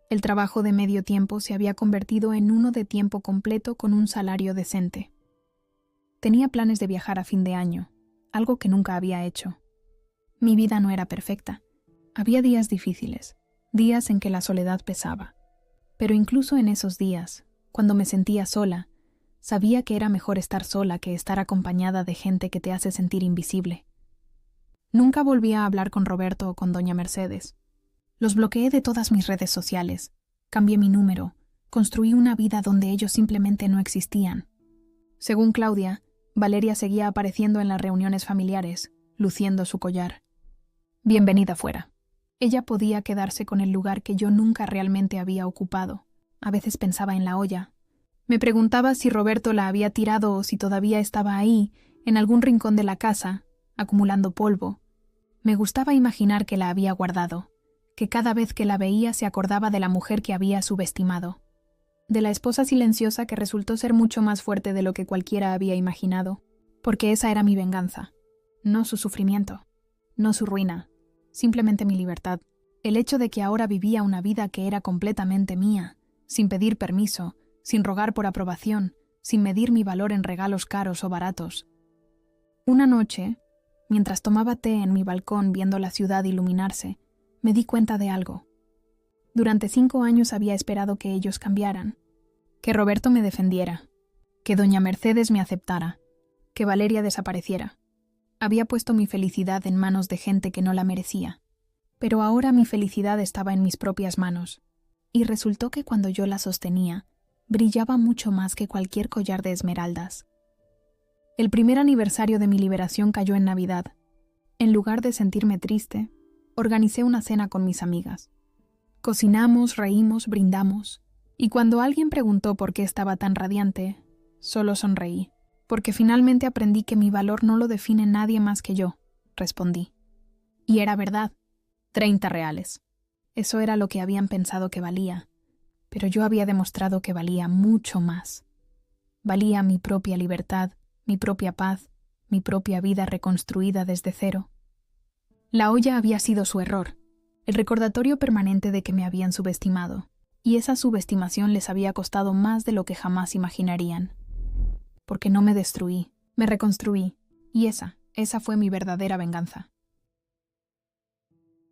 El trabajo de medio tiempo se había convertido en uno de tiempo completo con un salario decente. Tenía planes de viajar a fin de año, algo que nunca había hecho. Mi vida no era perfecta. Había días difíciles, días en que la soledad pesaba. Pero incluso en esos días, cuando me sentía sola, sabía que era mejor estar sola que estar acompañada de gente que te hace sentir invisible. Nunca volví a hablar con Roberto o con doña Mercedes. Los bloqueé de todas mis redes sociales, cambié mi número, construí una vida donde ellos simplemente no existían. Según Claudia, Valeria seguía apareciendo en las reuniones familiares, luciendo su collar. Bienvenida fuera. Ella podía quedarse con el lugar que yo nunca realmente había ocupado. A veces pensaba en la olla. Me preguntaba si Roberto la había tirado o si todavía estaba ahí, en algún rincón de la casa, acumulando polvo. Me gustaba imaginar que la había guardado, que cada vez que la veía se acordaba de la mujer que había subestimado, de la esposa silenciosa que resultó ser mucho más fuerte de lo que cualquiera había imaginado, porque esa era mi venganza, no su sufrimiento. no su ruina, simplemente mi libertad. El hecho de que ahora vivía una vida que era completamente mía, sin pedir permiso, sin rogar por aprobación, sin medir mi valor en regalos caros o baratos. Una noche, mientras tomaba té en mi balcón viendo la ciudad iluminarse, me di cuenta de algo. Durante 5 años había esperado que ellos cambiaran, que Roberto me defendiera, que doña Mercedes me aceptara, que Valeria desapareciera. Había puesto mi felicidad en manos de gente que no la merecía. Pero ahora mi felicidad estaba en mis propias manos, y resultó que cuando yo la sostenía, brillaba mucho más que cualquier collar de esmeraldas. El primer aniversario de mi liberación cayó en Navidad. En lugar de sentirme triste, organicé una cena con mis amigas. Cocinamos, reímos, brindamos, y cuando alguien preguntó por qué estaba tan radiante, solo sonreí, porque finalmente aprendí que mi valor no lo define nadie más que yo, respondí. Y era verdad, 30 reales. Eso era lo que habían pensado que valía, pero yo había demostrado que valía mucho más. Valía mi propia libertad, mi propia paz, mi propia vida reconstruida desde cero. La olla había sido su error, el recordatorio permanente de que me habían subestimado, y esa subestimación les había costado más de lo que jamás imaginarían. Porque no me destruí, me reconstruí, y esa fue mi verdadera venganza.